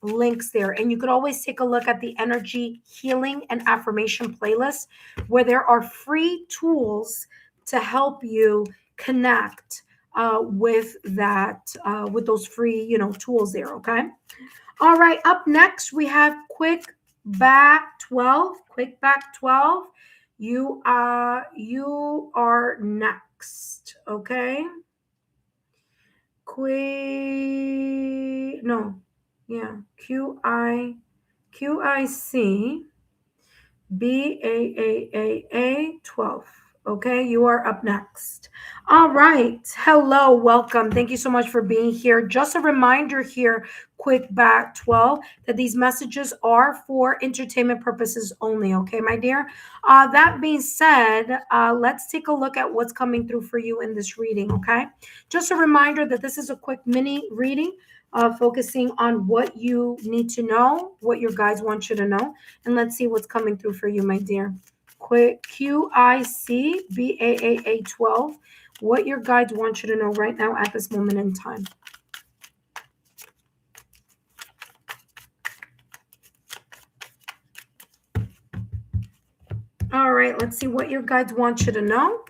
links there. And you could always take a look at the energy healing and affirmation playlist, where there are free tools to help you connect with those free, tools there. Okay. All right. Up next, we have quick back 12, quick back 12. You are next, okay? QIC BAAAA 12. Okay, you are up next. All right. Hello, welcome. Thank you so much for being here. Just a reminder here, quick back 12, that these messages are for entertainment purposes only. Okay, my dear. That being said, let's take a look at what's coming through for you in this reading. Okay, just a reminder that this is a quick mini reading. Focusing on what you need to know, what your guides want you to know. And let's see what's coming through for you, my dear. Quick QIC BAAA 12. What your guides want you to know right now at this moment in time. All right, let's see what your guides want you to know.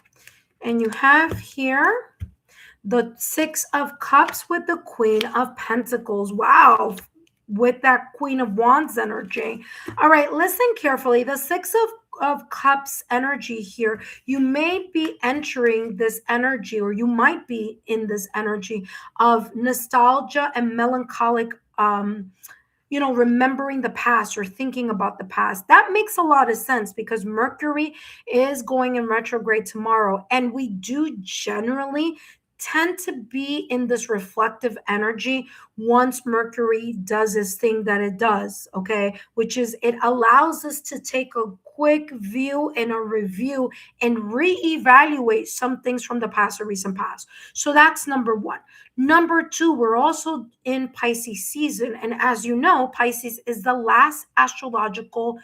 And you have here the Six of Cups with the Queen of Pentacles. Wow, with that Queen of Wands energy. All right, listen carefully. The Six of Cups energy here, you may be entering this energy, or you might be in this energy of nostalgia and melancholic remembering the past or thinking about the past. That makes a lot of sense because Mercury is going in retrograde tomorrow, and we do generally tend to be in this reflective energy once Mercury does this thing that it does, okay? Which is it allows us to take a quick view and a review and reevaluate some things from the past or recent past. So that's number one. Number two, we're also in Pisces season. And as you know, Pisces is the last astrological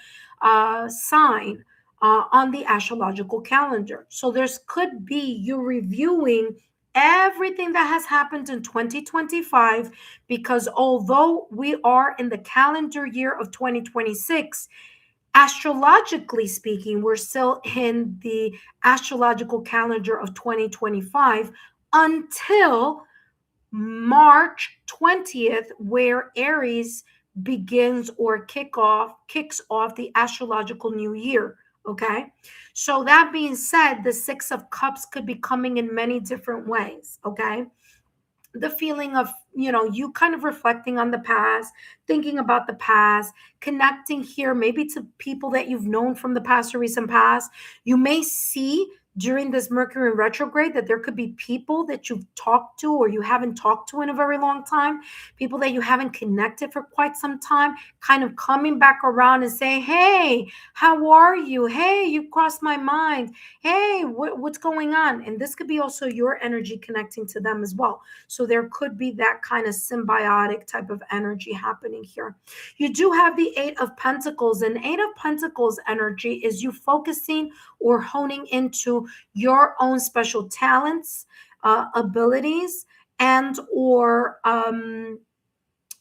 sign on the astrological calendar. So there's could be you reviewing everything that has happened in 2025, because although we are in the calendar year of 2026, astrologically speaking, we're still in the astrological calendar of 2025 until March 20th, where Aries begins or kicks off the astrological new year. Okay. So that being said, the Six of Cups could be coming in many different ways. Okay. The feeling of, you kind of reflecting on the past, thinking about the past, connecting here, maybe to people that you've known from the past or recent past. You may see during this Mercury retrograde that there could be people that you've talked to or you haven't talked to in a very long time, people that you haven't connected for quite some time, kind of coming back around and saying, hey, how are you? Hey, you crossed my mind. Hey, what's going on? And this could be also your energy connecting to them as well. So there could be that kind of symbiotic type of energy happening here. You do have the Eight of Pentacles, and Eight of Pentacles energy is you focusing or honing into your own special talents, abilities, and or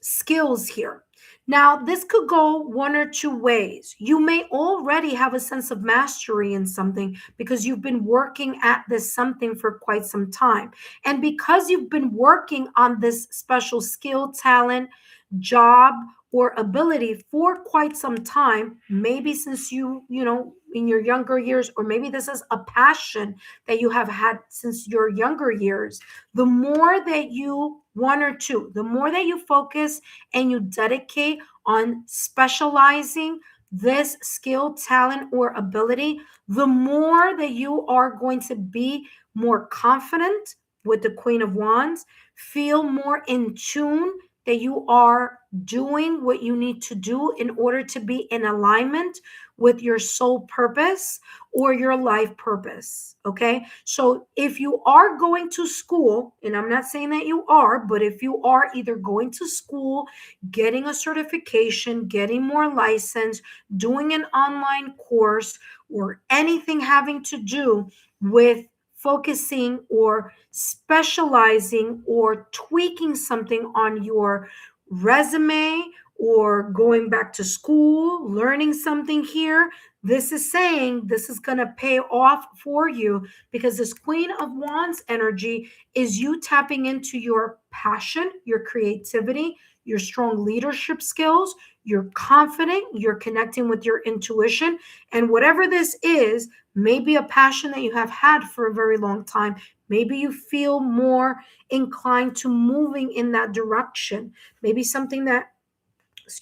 skills here. Now, this could go one or two ways. You may already have a sense of mastery in something because you've been working at this something for quite some time. And because you've been working on this special skill, talent, job, or ability for quite some time, maybe since in your younger years, or maybe this is a passion that you have had since your younger years, the more that you the more that you focus and you dedicate on specializing this skill, talent, or ability, the more that you are going to be more confident with the Queen of Wands, feel more in tune that you are doing what you need to do in order to be in alignment with your soul purpose or your life purpose. Okay. So if you are going to school, and I'm not saying that you are, but if you are either going to school, getting a certification, getting more license, doing an online course, or anything having to do with focusing or specializing or tweaking something on your resume, or going back to school, learning something here, this is saying this is going to pay off for you, because this Queen of Wands energy is you tapping into your passion, your creativity, your strong leadership skills, you're confident, you're connecting with your intuition, and whatever this is, maybe a passion that you have had for a very long time. Maybe you feel more inclined to moving in that direction. Maybe something that,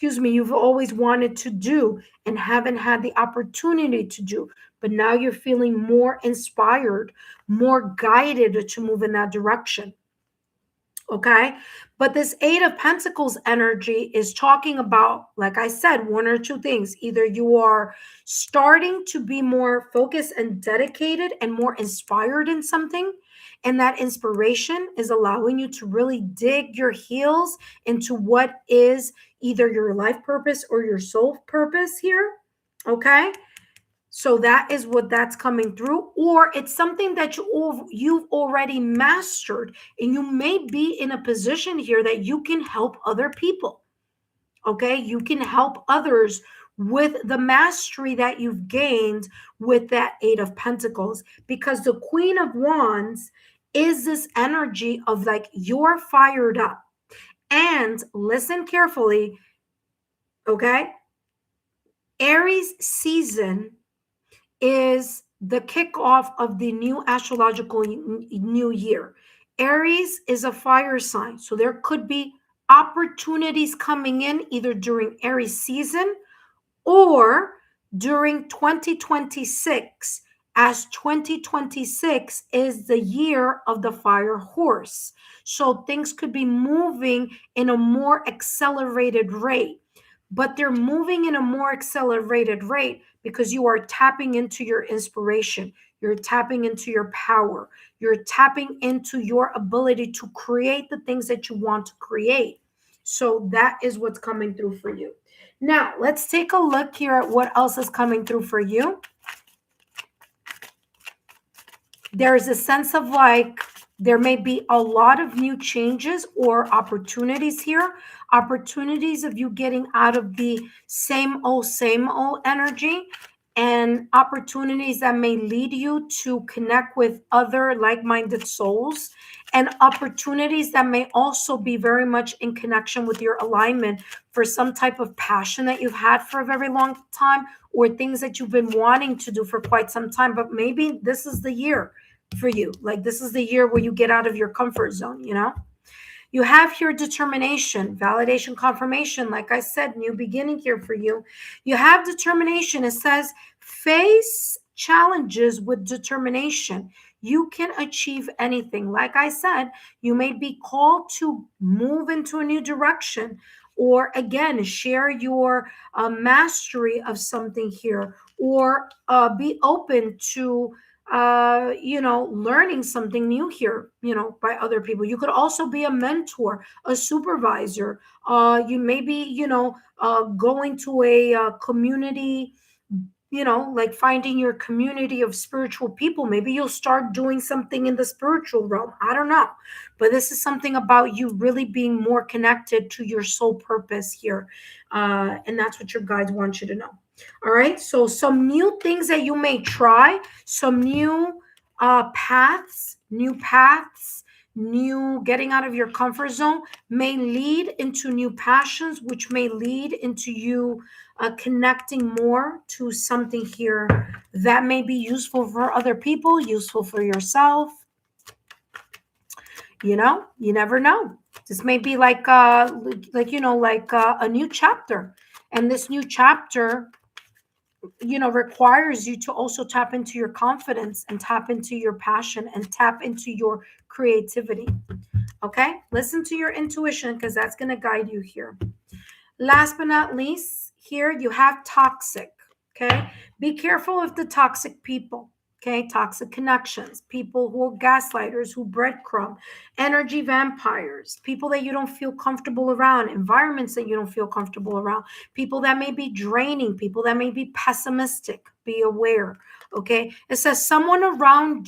you've always wanted to do and haven't had the opportunity to do. But now you're feeling more inspired, more guided to move in that direction. Okay. But this Eight of Pentacles energy is talking about, like I said, one or two things. Either you are starting to be more focused and dedicated and more inspired in something, and that inspiration is allowing you to really dig your heels into what is either your life purpose or your soul purpose here. Okay. So that is what that's coming through, or it's something that you've already mastered, and you may be in a position here that you can help other people. Okay, you can help others with the mastery that you've gained with that Eight of Pentacles, because the Queen of Wands is this energy of like you're fired up. And listen carefully, okay? Aries season is the kickoff of the new astrological new year. Aries is a fire sign, so there could be opportunities coming in either during Aries season or during 2026, as 2026 is the year of the fire horse. So things could be moving in a more accelerated rate, but they're moving in a more accelerated rate because you are tapping into your inspiration. You're tapping into your power. You're tapping into your ability to create the things that you want to create. So that is what's coming through for you. Now, let's take a look here at what else is coming through for you. There's a sense of like there may be a lot of new changes or opportunities here, opportunities of you getting out of the same old energy, and opportunities that may lead you to connect with other like-minded souls, and opportunities that may also be very much in connection with your alignment for some type of passion that you've had for a very long time, or things that you've been wanting to do for quite some time. But maybe this is the year for you. Like this is the year where you get out of your comfort zone, you know? You have here determination, validation, confirmation. Like I said, new beginning here for you. You have determination. It says face challenges with determination. You can achieve anything. Like I said, you may be called to move into a new direction, or again, share your mastery of something here, or be open to learning something new here, by other people. You could also be a mentor, a supervisor. You may be, going to a community, like finding your community of spiritual people. Maybe you'll start doing something in the spiritual realm. I don't know. But this is something about you really being more connected to your soul purpose here. And that's what your guides want you to know. All right. So some new things that you may try, some new paths, new getting out of your comfort zone may lead into new passions, which may lead into you connecting more to something here that may be useful for other people, useful for yourself. You never know. This may be like a new chapter, and this new chapter requires you to also tap into your confidence and tap into your passion and tap into your creativity. Okay, listen to your intuition, because that's going to guide you here. Last but not least, here you have toxic. Okay, be careful of the toxic people. Okay, toxic connections, people who are gaslighters, who breadcrumb, energy vampires, people that you don't feel comfortable around, environments that you don't feel comfortable around, people that may be draining, people that may be pessimistic. Be aware. Okay, it says some around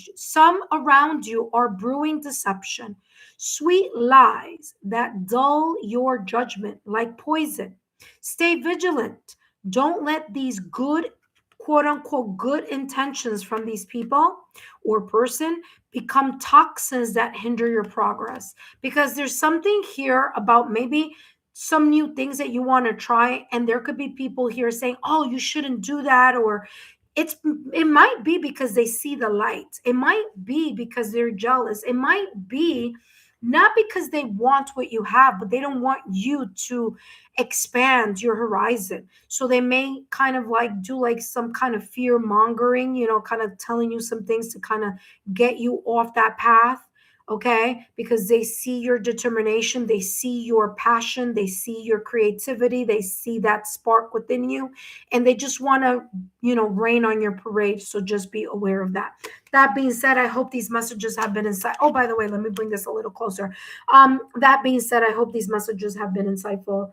you are brewing deception, sweet lies that dull your judgment like poison. Stay vigilant. Don't let these good, quote unquote, good intentions from these people or person become toxins that hinder your progress. Because there's something here about maybe some new things that you want to try, and there could be people here saying, oh, you shouldn't do that, or it might be because they see the light, it might be because they're jealous, it might be not because they want what you have, but they don't want you to expand your horizon. So they may kind of like do like some kind of fear mongering, kind of telling you some things to kind of get you off that path. Okay, because they see your determination, they see your passion, they see your creativity, they see that spark within you, and they just want to, rain on your parade. So just be aware of that. That being said, I hope these messages have been insightful. Oh, by the way, let me bring this a little closer. That being said, I hope these messages have been insightful.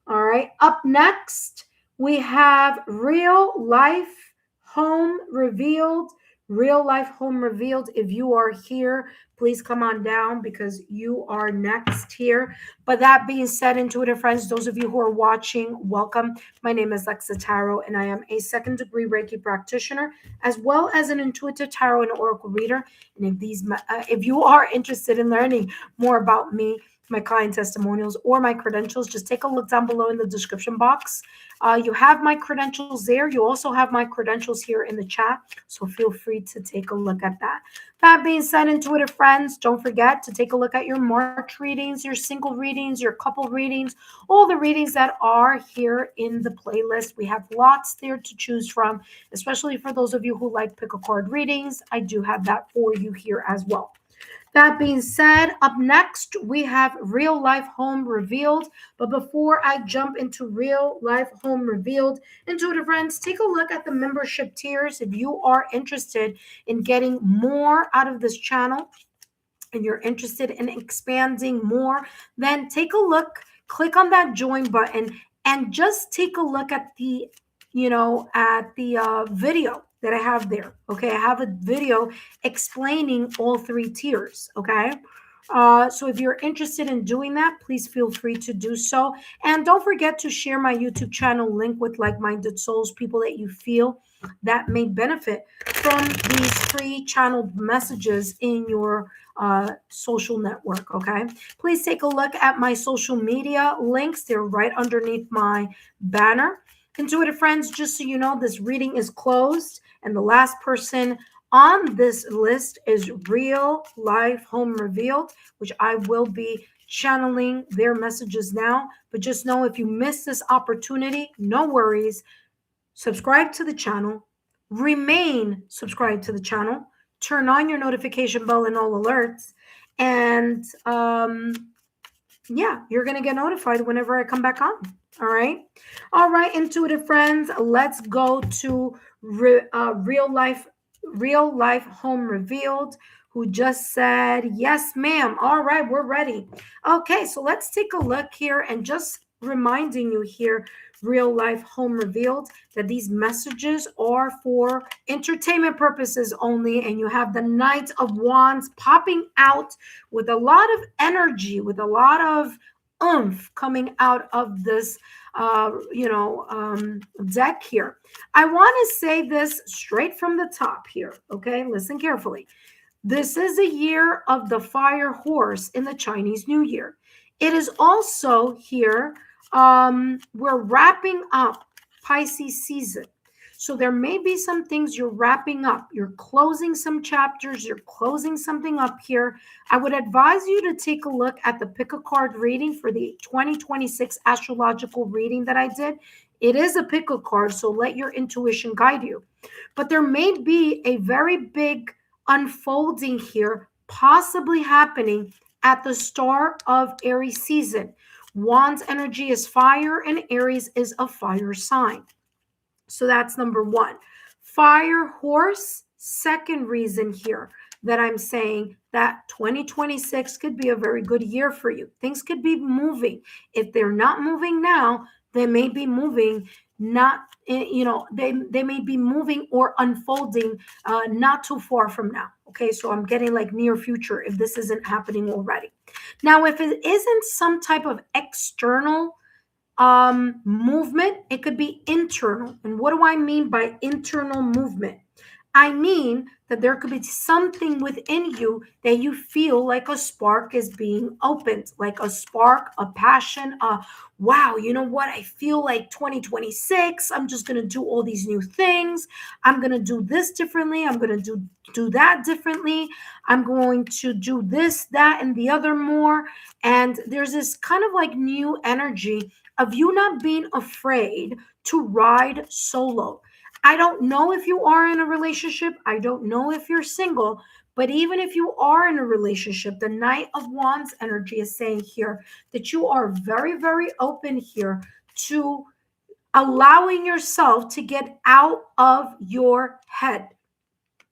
All right. Up next, we have real life home revealed. Real life home revealed. If you are here, please come on down because you are next here. But that being said, intuitive friends, those of you who are watching, welcome. My name is Lexa Tarot, and I am a second degree Reiki practitioner, as well as an intuitive tarot and oracle reader. And if you are interested in learning more about me, my client testimonials, or my credentials, just take a look down below in the description box. You have my credentials there. You also have my credentials here in the chat, so feel free to take a look at that. That being said, intuitive friends, don't forget to take a look at your March readings, your single readings, your couple readings, all the readings that are here in the playlist. We have lots there to choose from, especially for those of you who like pick a card readings. I do have that for you here as well. That being said, up next, we have real life home revealed. But before I jump into real life home revealed, intuitive friends, take a look at the membership tiers. If you are interested in getting more out of this channel and you're interested in expanding more, then take a look, click on that join button, and just take a look at the video that I have there. Okay, I have a video explaining all three tiers. Okay, so if you're interested in doing that, please feel free to do so. And don't forget to share my YouTube channel link with like-minded souls, people that you feel that may benefit from these pre-channeled messages in your social network. Okay, please take a look at my social media links. They're right underneath my banner. Intuitive friends, just so you know, this reading is closed, and the last person on this list is Real Life Home Revealed, which I will be channeling their messages now. But just know, if you miss this opportunity, no worries. Subscribe to the channel, remain subscribed to the channel, turn on your notification bell and all alerts, and you're going to get notified whenever I come back on. All right, intuitive friends, let's go to real life home revealed, who just said yes ma'am. All right, we're ready. Okay, so let's take a look here, and just reminding you here, real life home revealed, that these messages are for entertainment purposes only, and you have the Knight of Wands popping out with a lot of energy, with a lot of oomph coming out of this deck here. I want to say this straight from the top here. Okay, listen carefully. This is a year of the fire horse in the Chinese New Year. It is also here, we're wrapping up Pisces season. So there may be some things you're wrapping up. You're closing some chapters. You're closing something up here. I would advise you to take a look at the pick a card reading for the 2026 astrological reading that I did. It is a pick a card, so let your intuition guide you. But there may be a very big unfolding here, possibly happening at the start of Aries season. Wands energy is fire, and Aries is a fire sign. So that's number one. Fire horse, second reason here that I'm saying that 2026 could be a very good year for you. Things could be moving. If they're not moving now, they may be moving they may be moving or unfolding not too far from now. Okay, so I'm getting like near future if this isn't happening already. Now, if it isn't some type of external movement, it could be internal. And what do I mean by internal movement? I mean that there could be something within you that you feel like a spark is being opened, like a spark, a passion, a wow, you know what? I feel like 2026, I'm just going to do all these new things. I'm going to do this differently. I'm going to do that differently. I'm going to do this, that, and the other more. And there's this kind of like new energy of you not being afraid to ride solo. I don't know if you are in a relationship. I don't know if you're single. But even if you are in a relationship, the Knight of Wands energy is saying here that you are very, very open here to allowing yourself to get out of your head.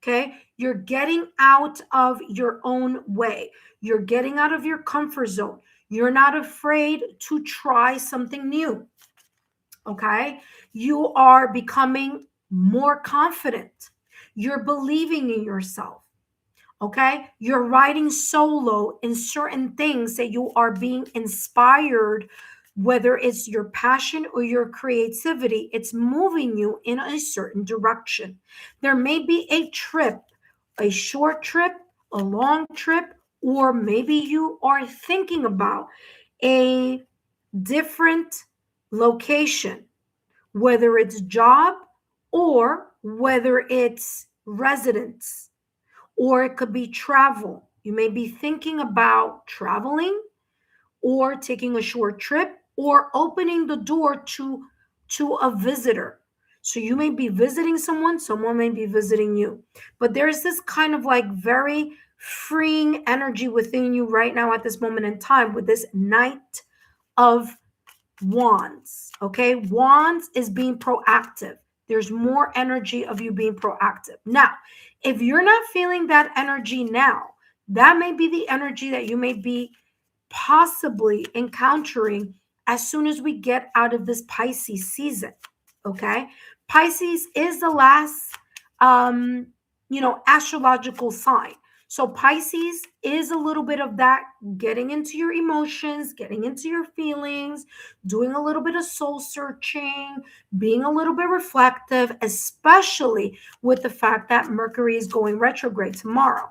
Okay. You're getting out of your own way. You're getting out of your comfort zone. You're not afraid to try something new. Okay. You are becoming more confident. You're believing in yourself. Okay. You're riding solo in certain things that you are being inspired, whether it's your passion or your creativity, it's moving you in a certain direction. There may be a trip, a short trip, a long trip, or maybe you are thinking about a different location, whether it's job or whether it's residence, or it could be travel. You may be thinking about traveling or taking a short trip or opening the door to a visitor. So you may be visiting someone, someone may be visiting you. But there's this kind of like very freeing energy within you right now at this moment in time with this Knight of Wands. Okay, Wands is being proactive. There's more energy of you being proactive. Now, if you're not feeling that energy now, that may be the energy that you may be possibly encountering as soon as we get out of this Pisces season. Okay, Pisces is the last astrological sign. So Pisces is a little bit of that, getting into your emotions, getting into your feelings, doing a little bit of soul searching, being a little bit reflective, especially with the fact that Mercury is going retrograde tomorrow.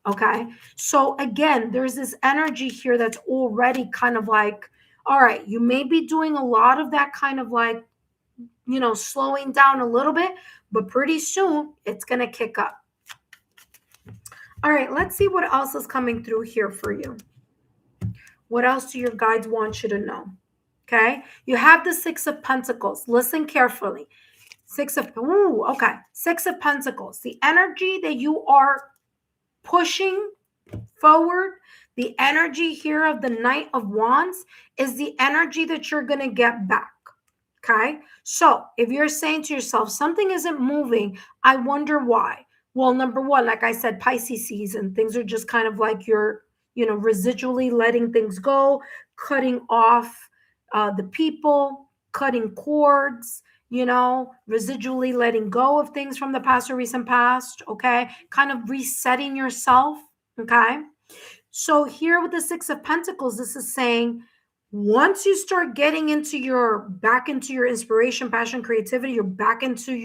Okay. So again, there's this energy here that's already kind of like, all right, you may be doing a lot of that kind of like, slowing down a little bit, but pretty soon it's going to kick up. All right, let's see what else is coming through here for you. What else do your guides want you to know? Okay. You have the Six of Pentacles. Listen carefully. Six of Pentacles. The energy that you are pushing forward, the energy here of the Knight of Wands is the energy that you're going to get back. Okay. So if you're saying to yourself, something isn't moving, I wonder why. Well, number one, like I said, Pisces season, things are just kind of like you're, residually letting things go, cutting off the people, cutting cords, residually letting go of things from the past or recent past. Okay. Kind of resetting yourself. Okay. So here with the Six of Pentacles, this is saying, once you start getting back into your inspiration, passion, creativity, you're back into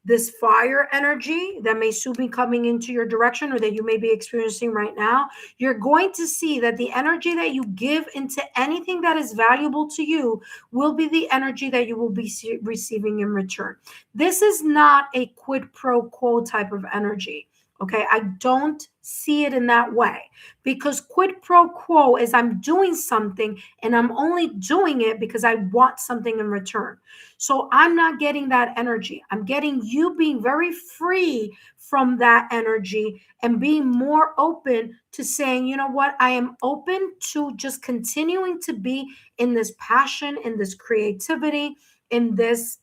this fire energy that may soon be coming into your direction or that you may be experiencing right now, you're going to see that the energy that you give into anything that is valuable to you will be the energy that you will be receiving in return. This is not a quid pro quo type of energy. Okay, I don't see it in that way, because quid pro quo is I'm doing something and I'm only doing it because I want something in return. So I'm not getting that energy. I'm getting you being very free from that energy and being more open to saying, you know what, I am open to just continuing to be in this passion, in this creativity, in this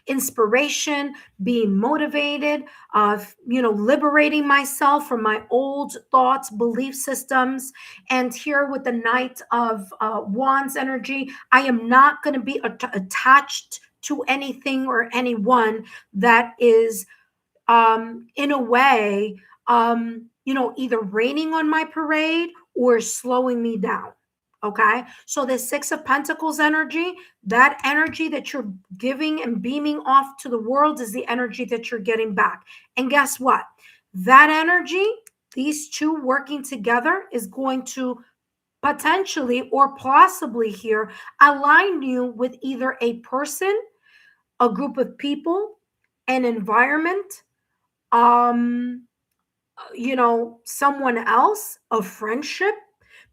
inspiration, being motivated, liberating myself from my old thoughts, belief systems. And here with the Knight of Wands energy, I am not going to be attached to anything or anyone that is, in a way, either raining on my parade or slowing me down. Okay, so the Six of Pentacles energy, that energy that you're giving and beaming off to the world is the energy that you're getting back. And guess what? That energy, these two working together, is going to potentially or possibly here align you with either a person, a group of people, an environment, um, someone else, a friendship,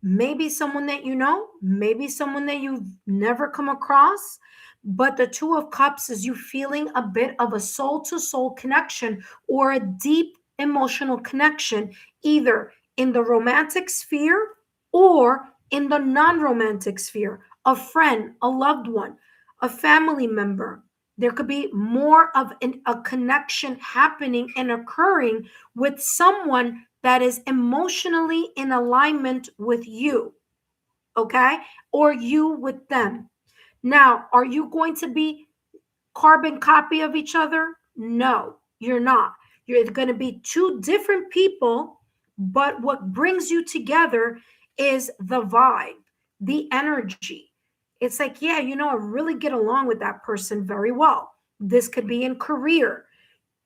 maybe someone that you know, maybe someone that you've never come across. But the Two of Cups is you feeling a bit of a soul to soul connection or a deep emotional connection, either in the romantic sphere or in the non romantic sphere. A friend, a loved one, a family member. There could be more of a connection happening and occurring with someone that is emotionally in alignment with you, okay? Or you with them. Now, are you going to be carbon copy of each other? No, you're not. You're going to be two different people, but what brings you together is the vibe, the energy. It's like, yeah, I really get along with that person very well. This could be in career.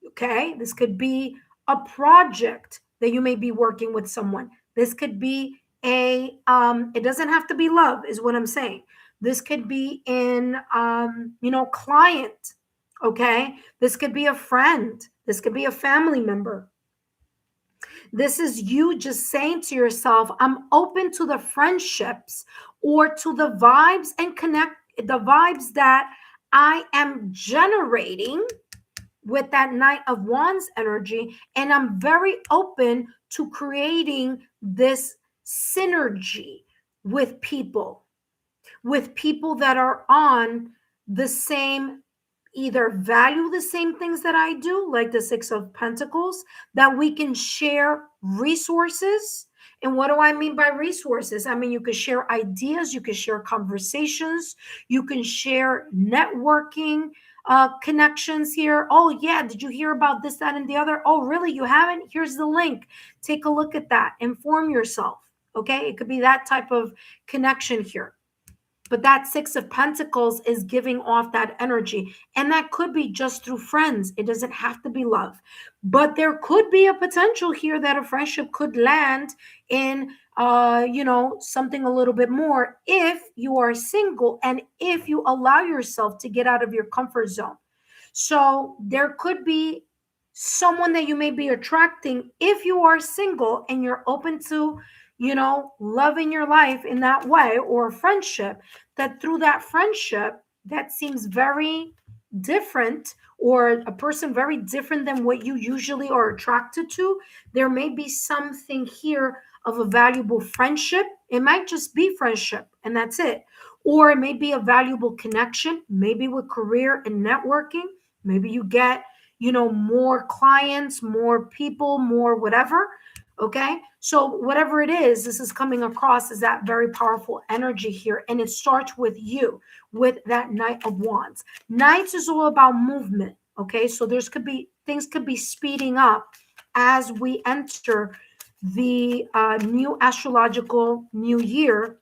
Okay, this could be a project that you may be working with someone. This could be it doesn't have to be love, is what I'm saying. This could be in client. Okay, this could be a friend, this could be a family member. This is you just saying to yourself, I'm open to the friendships or to the vibes and connect the vibes that I am generating with that Knight of Wands energy. And I'm very open to creating this synergy with people that are on the same, either value the same things that I do, like the Six of Pentacles, that we can share resources. And what do I mean by resources? I mean, you can share ideas, you can share conversations, you can share networking connections here. Oh, yeah, did you hear about this, that, and the other? Oh, really? You haven't? Here's the link. Take a look at that. Inform yourself. Okay, it could be that type of connection here. But that Six of Pentacles is giving off that energy. And that could be just through friends. It doesn't have to be love. But there could be a potential here that a friendship could land in, something a little bit more if you are single and if you allow yourself to get out of your comfort zone. So there could be someone that you may be attracting if you are single and you're open to, loving your life in that way, or a friendship that through that friendship that seems very different, or a person very different than what you usually are attracted to. There may be something here of a valuable friendship. It might just be friendship and that's it. Or it may be a valuable connection, maybe with career and networking. Maybe you get, more clients, more people, more whatever. Okay. So whatever it is, this is coming across as that very powerful energy here. And it starts with you, with that Knight of Wands. Knights is all about movement. Okay. So things could be speeding up as we enter the new astrological new year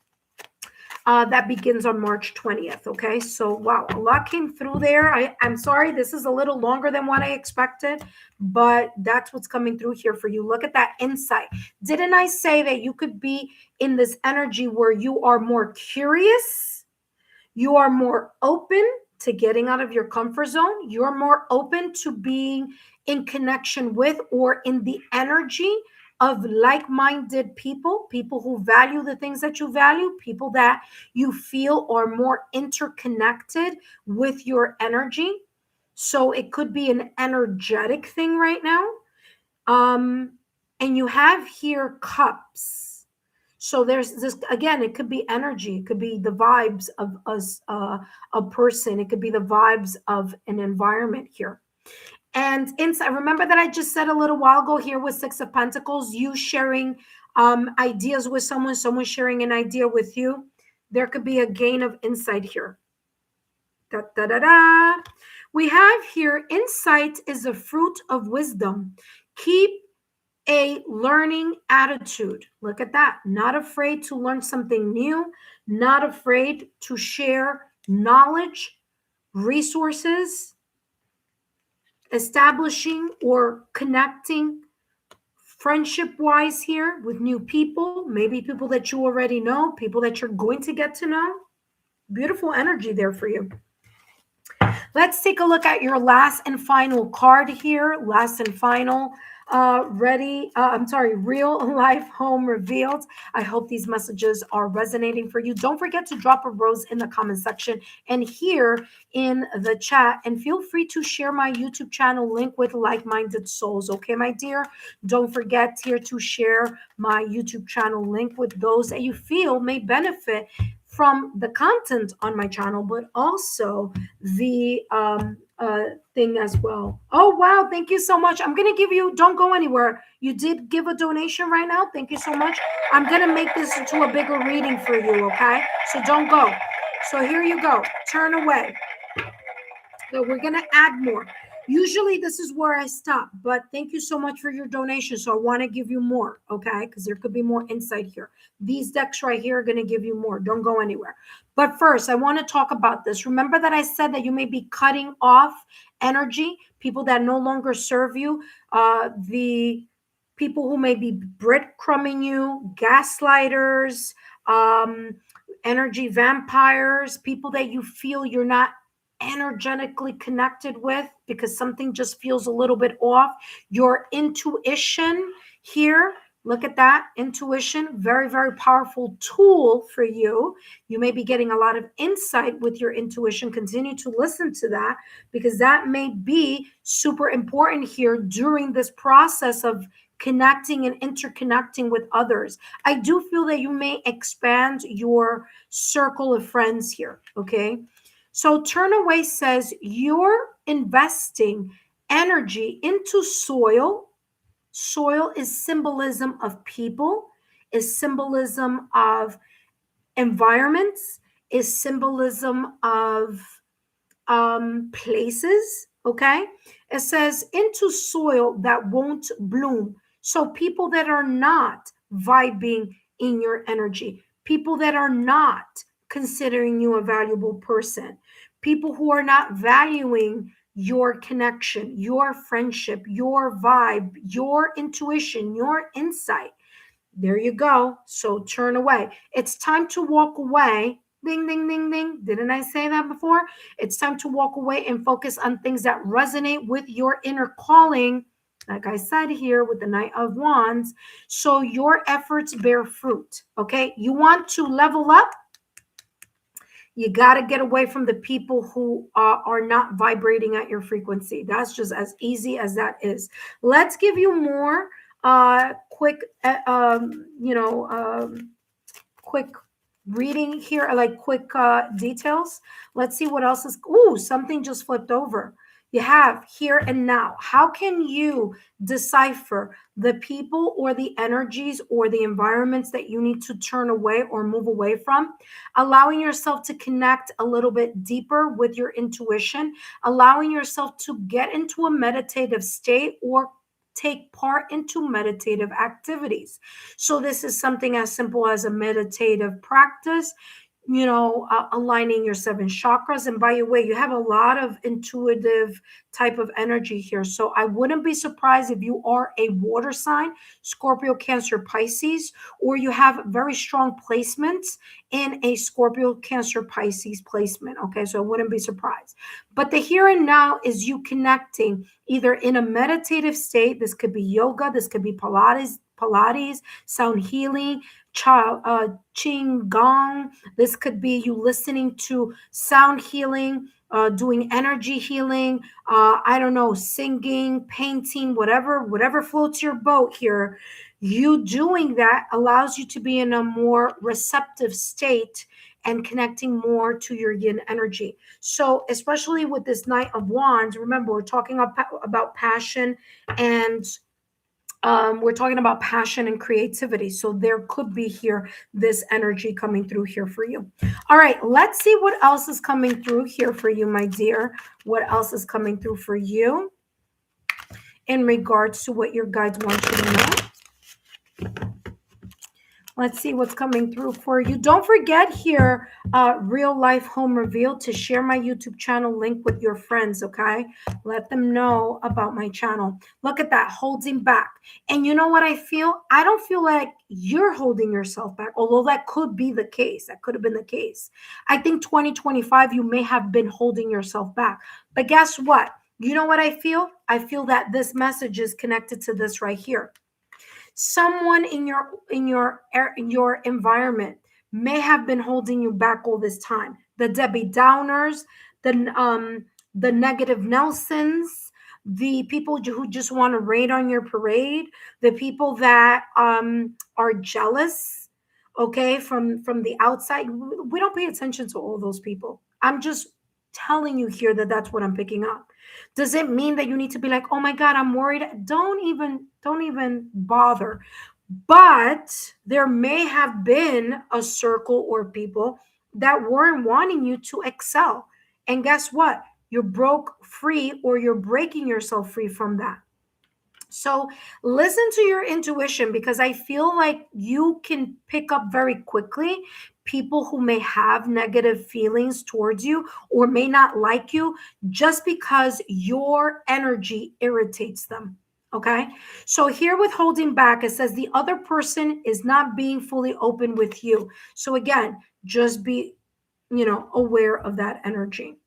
that begins on March 20th. Okay, so wow, a lot came through there. I'm sorry, this is a little longer than what I expected, but that's what's coming through here for you. Look at that insight. Didn't I say that you could be in this energy where you are more curious? You are more open to getting out of your comfort zone. You're more open to being in connection with or in the energy of like-minded people who value the things that you value, people that you feel are more interconnected with your energy. So it could be an energetic thing right now. And you have here cups. So there's this, again, it could be energy. It could be the vibes of us, a person. It could be the vibes of an environment here. And inside, remember that I just said a little while ago here with Six of Pentacles, you sharing ideas with someone sharing an idea with you. There could be a gain of insight here. Da, da, da, da. We have here, insight is a fruit of wisdom. Keep a learning attitude. Look at that. Not afraid to learn something new, not afraid to share knowledge, resources, establishing or connecting friendship-wise here with new people, maybe people that you already know, people that you're going to get to know. Beautiful energy there for you. Let's take a look at your last and final card here. Last and final. Real life home revealed. I hope these messages are resonating for you. Don't forget to drop a rose in the comment section and here in the chat. And feel free to share my YouTube channel link with like-minded souls. Okay, my dear? Don't forget here to share my YouTube channel link with those that you feel may benefit from the content on my channel, but also the thing as well. Oh, wow. Thank you so much. I'm going to give you, don't go anywhere. You did give a donation right now. Thank you so much. I'm going to make this into a bigger reading for you. Okay. So don't go. So here you go. Turn away. So we're going to add more. Usually this is where I stop, but thank you so much for your donation. So I want to give you more, okay? Because there could be more insight here. These decks right here are going to give you more. Don't go anywhere. But first, I want to talk about this. Remember that I said that you may be cutting off energy, people that no longer serve you, the people who may be breadcrumbing you, gaslighters, energy vampires, people that you feel you're not energetically connected with because something just feels a little bit off. Your intuition here, look at that intuition, very, very powerful tool for you. You may be getting a lot of insight with your intuition. Continue to listen to that because that may be super important here during this process of connecting and interconnecting with others. I do feel that you may expand your circle of friends here, okay? So turn away says you're investing energy into soil. Soil is symbolism of people, is symbolism of environments, is symbolism of places. Okay. It says into soil that won't bloom. So people that are not vibing in your energy, people that are not considering you a valuable person, people who are not valuing your connection, your friendship, your vibe, your intuition, your insight. There you go. So turn away. It's time to walk away. Ding, ding, ding, ding. Didn't I say that before? It's time to walk away and focus on things that resonate with your inner calling. Like I said here with the Knight of Wands. So your efforts bear fruit. Okay. You want to level up. You got to get away from the people who are not vibrating at your frequency. That's just as easy as that is. Let's give you more quick, quick reading here, like quick details. Let's see what else is. Ooh, something just flipped over. You have here and now. How can you decipher the people or the energies or the environments that you need to turn away or move away from? Allowing yourself to connect a little bit deeper with your intuition, allowing yourself to get into a meditative state or take part into meditative activities. So this is something as simple as a meditative practice, aligning your 7 chakras. And by the way, you have a lot of intuitive type of energy here. So I wouldn't be surprised if you are a water sign, Scorpio, Cancer, Pisces, or you have very strong placements in a Scorpio, Cancer, Pisces placement. Okay, so I wouldn't be surprised. But the here and now is you connecting either in a meditative state. This could be yoga, this could be Pilates, sound healing, Qigong. This could be you listening to sound healing, doing energy healing, I don't know, singing, painting, whatever floats your boat here. You doing that allows you to be in a more receptive state and connecting more to your yin energy. So especially with this Knight of Wands, remember, we're talking about passion and we're talking about passion and creativity. So there could be here this energy coming through here for you. All right, let's see what else is coming through here for you, my dear. What else is coming through for you in regards to what your guides want you to know? Let's see what's coming through for you. Don't forget here, Real Life Home Reveal, to share my YouTube channel link with your friends, okay? Let them know about my channel. Look at that, holding back. And you know what I feel? I don't feel like you're holding yourself back, although that could be the case. That could have been the case. I think 2025, you may have been holding yourself back. But guess what? You know what I feel? I feel that this message is connected to this right here. Someone in your environment may have been holding you back all this time. The Debbie Downers, the negative Nelsons, the people who just want to rain on your parade, the people that are jealous, okay, from the outside. We don't pay attention to all those people. I'm just telling you here that that's what I'm picking up. Does it mean that you need to be like, oh my God, I'm worried? Don't even bother. But there may have been a circle or people that weren't wanting you to excel. And guess what? You broke free, or you're breaking yourself free from that. So listen to your intuition, because I feel like you can pick up very quickly people who may have negative feelings towards you or may not like you just because your energy irritates them. Okay. So here with holding back, it says the other person is not being fully open with you. So again, just be, aware of that energy.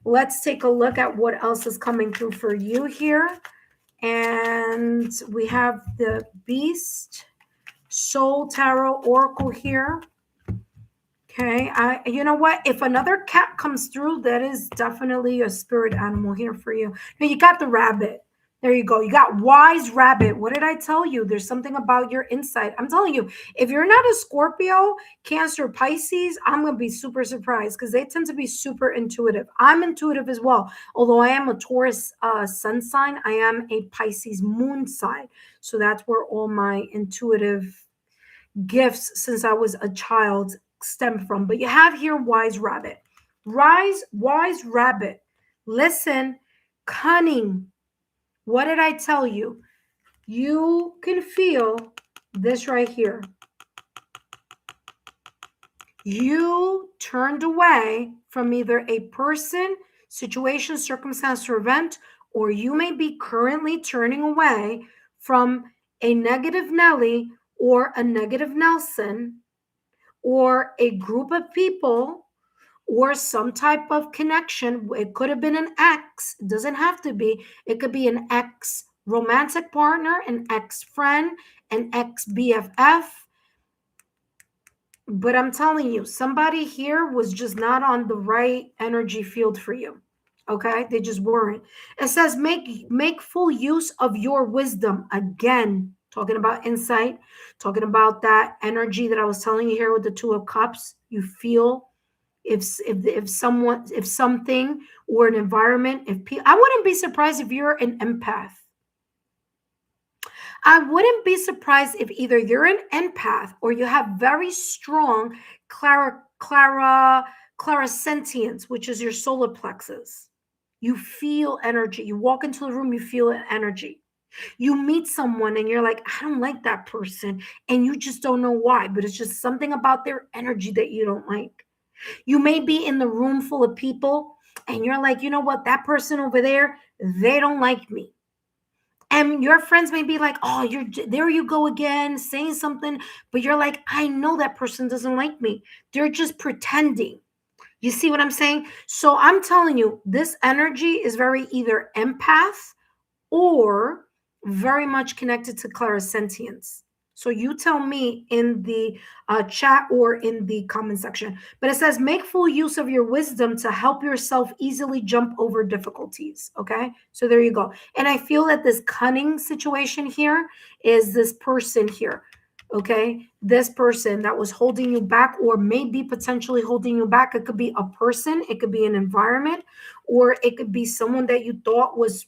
Let's take a look at what else is coming through for you here. And we have the Beast Soul Tarot Oracle here. Okay, you know what? If another cat comes through, that is definitely a spirit animal here for you. Now you got the rabbit. There you go. You got wise rabbit. What did I tell you? There's something about your insight. I'm telling you, if you're not a Scorpio, Cancer, Pisces, I'm going to be super surprised because they tend to be super intuitive. I'm intuitive as well. Although I am a Taurus sun sign, I am a Pisces moon sign. So that's where all my intuitive gifts since I was a child stem from. But you have here wise rabbit. Wise rabbit. Listen, cunning. What did I tell you? You can feel this right here. You turned away from either a person, situation, circumstance, or event, or you may be currently turning away from a negative Nelly or a negative Nelson or a group of people or some type of connection. It could have been an ex. It doesn't have to be. It could be an ex romantic partner, an ex friend, an ex BFF. But I'm telling you, somebody here was just not on the right energy field for you. Okay? They just weren't. It says make full use of your wisdom. Again, talking about insight, talking about that energy that I was telling you here with the Two of Cups. You feel if something or an environment, I wouldn't be surprised if you're an empath. I wouldn't be surprised if either you're an empath or you have very strong clairsentience, which is your solar plexus. You feel energy. You walk into the room, you feel an energy. You meet someone and you're like, I don't like that person. And you just don't know why, but it's just something about their energy that you don't like. You may be in the room full of people and you're like, you know what, that person over there, they don't like me. And your friends may be like, oh, there you go again, saying something. But you're like, I know that person doesn't like me. They're just pretending. You see what I'm saying? So I'm telling you, this energy is very either empath or very much connected to clairsentience. So you tell me in the chat or in the comment section. But it says, make full use of your wisdom to help yourself easily jump over difficulties. Okay. So there you go. And I feel that this cunning situation here is this person here. Okay. This person that was holding you back or maybe potentially holding you back. It could be a person. It could be an environment, or it could be someone that you thought was,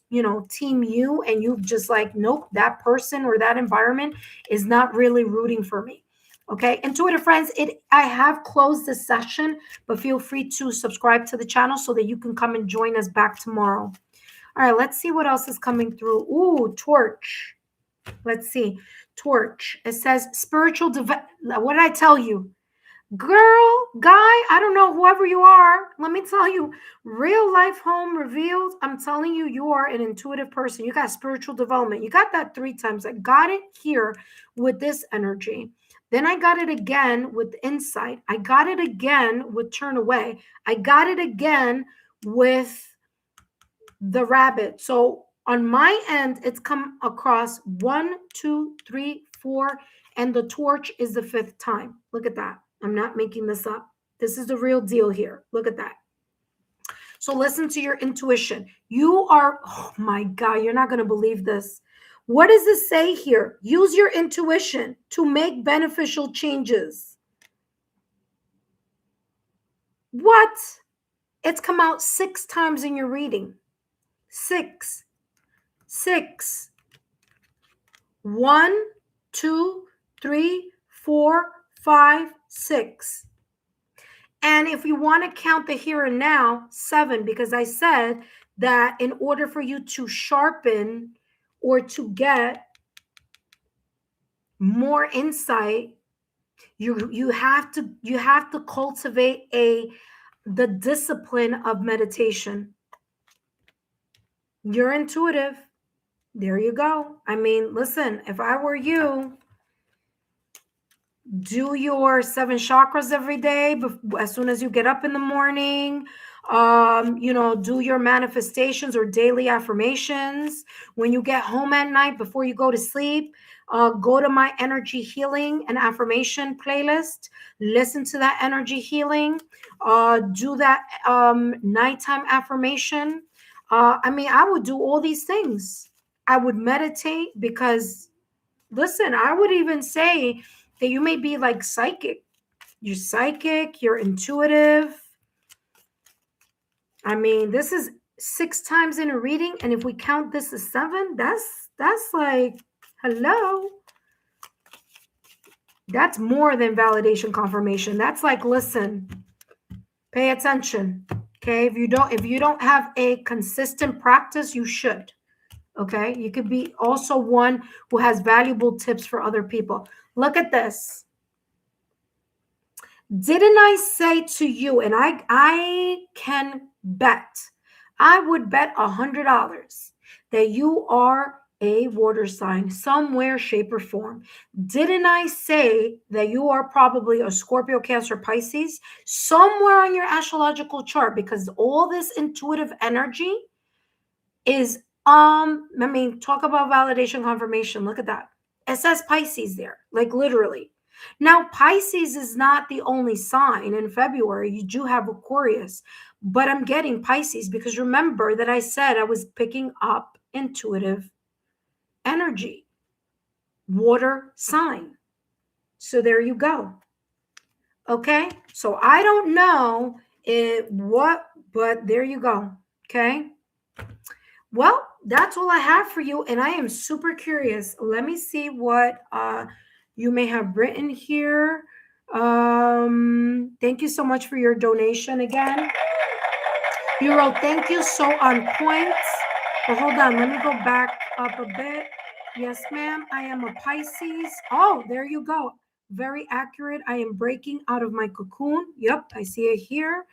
team you, and you've just like, nope, that person or that environment is not really rooting for me. Okay. Intuitive friends, I have closed this session, but feel free to subscribe to the channel so that you can come and join us back tomorrow. All right. Let's see what else is coming through. Ooh, torch. Let's see. torch. It says spiritual what did I tell you? Girl, guy, I don't know, whoever you are, let me tell you, real life home revealed, I'm telling you, you are an intuitive person. You got spiritual development. You got that 3 times. I got it here with this energy. Then I got it again with insight. I got it again with turn away. I got it again with the rabbit. So on my end, it's come across 1, 2, 3, 4, and the torch is the 5th time. Look at that. I'm not making this up. This is the real deal here. Look at that. So listen to your intuition. You are, oh my God, you're not going to believe this. What does this say here? Use your intuition to make beneficial changes. What? It's come out 6 times in your reading. 6. 1, 2, 3, 4, 5, 6. And if you want to count the here and now, 7, because I said that in order for you to sharpen or to get more insight, you have to cultivate the discipline of meditation. You're intuitive. There you go. I mean, listen, if I were you, do your 7 chakras every day as soon as you get up in the morning. Do your manifestations or daily affirmations. When you get home at night before you go to sleep, go to my energy healing and affirmation playlist. Listen to that energy healing. Do that nighttime affirmation. I would do all these things. I would meditate because, listen, I would even say that you may be like psychic. You're psychic, you're intuitive. I mean, this is 6 times in a reading, and if we count this as 7, that's like, hello. That's more than validation confirmation. That's like, listen, pay attention. Okay. If you don't have a consistent practice, you should. Okay. You could be also one who has valuable tips for other people. Look at this. Didn't I say to you, and I can bet, I would bet $100 that you are a water sign, somewhere, shape, or form. Didn't I say that you are probably a Scorpio, Cancer, Pisces, somewhere on your astrological chart? Because all this intuitive energy is, talk about validation confirmation. Look at that. It says Pisces there, like literally. Now, Pisces is not the only sign in February. You do have Aquarius, but I'm getting Pisces because remember that I said I was picking up intuitive energy, water sign. So there you go. Okay. So I don't know but there you go. Okay. Well, that's all I have for you. And I am super curious. Let me see what you may have written here. Thank you so much for your donation again. You wrote, thank you, so on point. But hold on, let me go back up a bit. Yes, ma'am, I am a Pisces. Oh, there you go. Very accurate. I am breaking out of my cocoon. Yep, I see it here.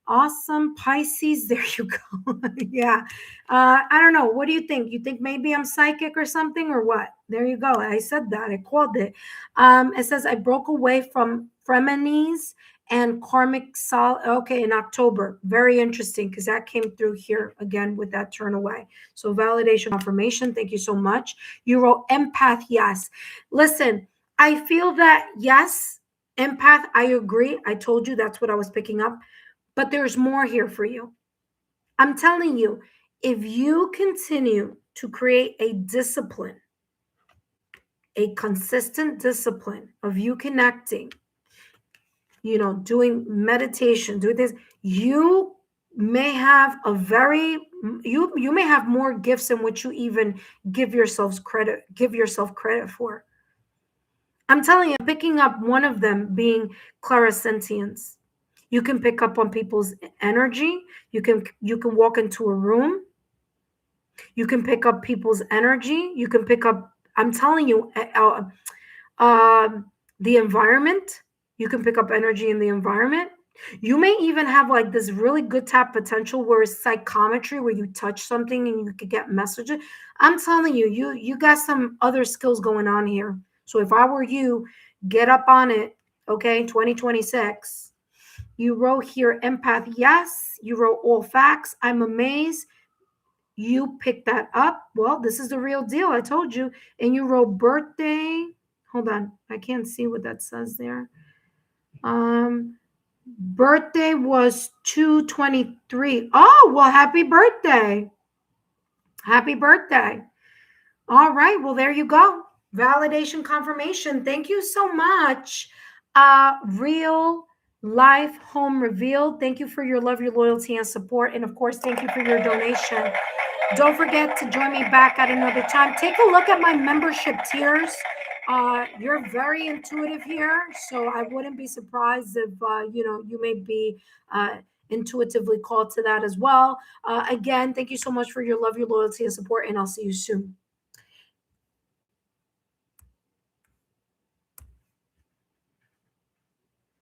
Awesome. Pisces, there you go. Yeah. I don't know. What do you think? You think maybe I'm psychic or something or what? There you go. I said that. I called it. It says, I broke away from frenemies and karmic okay, in October. Very interesting because that came through here again with that turn away. So validation confirmation. Thank you so much. You wrote empath. Yes. Listen, I feel that, yes, empath. I agree. I told you that's what I was picking up. But there's more here for you. I'm telling you, if you continue to create a discipline, a consistent discipline of you connecting, doing meditation, doing this, you may have you may have more gifts in which you even give yourself credit for. I'm telling you, I'm picking up one of them being clairsentience. You can pick up on people's energy. You can walk into a room. You can pick up people's energy. You can pick up I'm telling you, the environment, you can pick up energy in the environment. You may even have like this really good tap potential where it's psychometry, where you touch something and you could get messages. I'm telling you, you got some other skills going on here. So if I were you, get up on it. Okay, 2026. You wrote here empath, yes. You wrote all facts. I'm amazed. You picked that up. Well, this is the real deal. I told you. And you wrote birthday. Hold on. I can't see what that says there. Birthday was 2/23. Oh, well, happy birthday. Happy birthday. All right. Well, there you go. Validation confirmation. Thank you so much. Real life home revealed. Thank you for your love, your loyalty, and support. And of course, thank you for your donation. Don't forget to join me back at another time. Take a look at my membership tiers. You're very intuitive here, so I wouldn't be surprised if you may be intuitively called to that as well. Again, thank you so much for your love, your loyalty, and support, and I'll see you soon.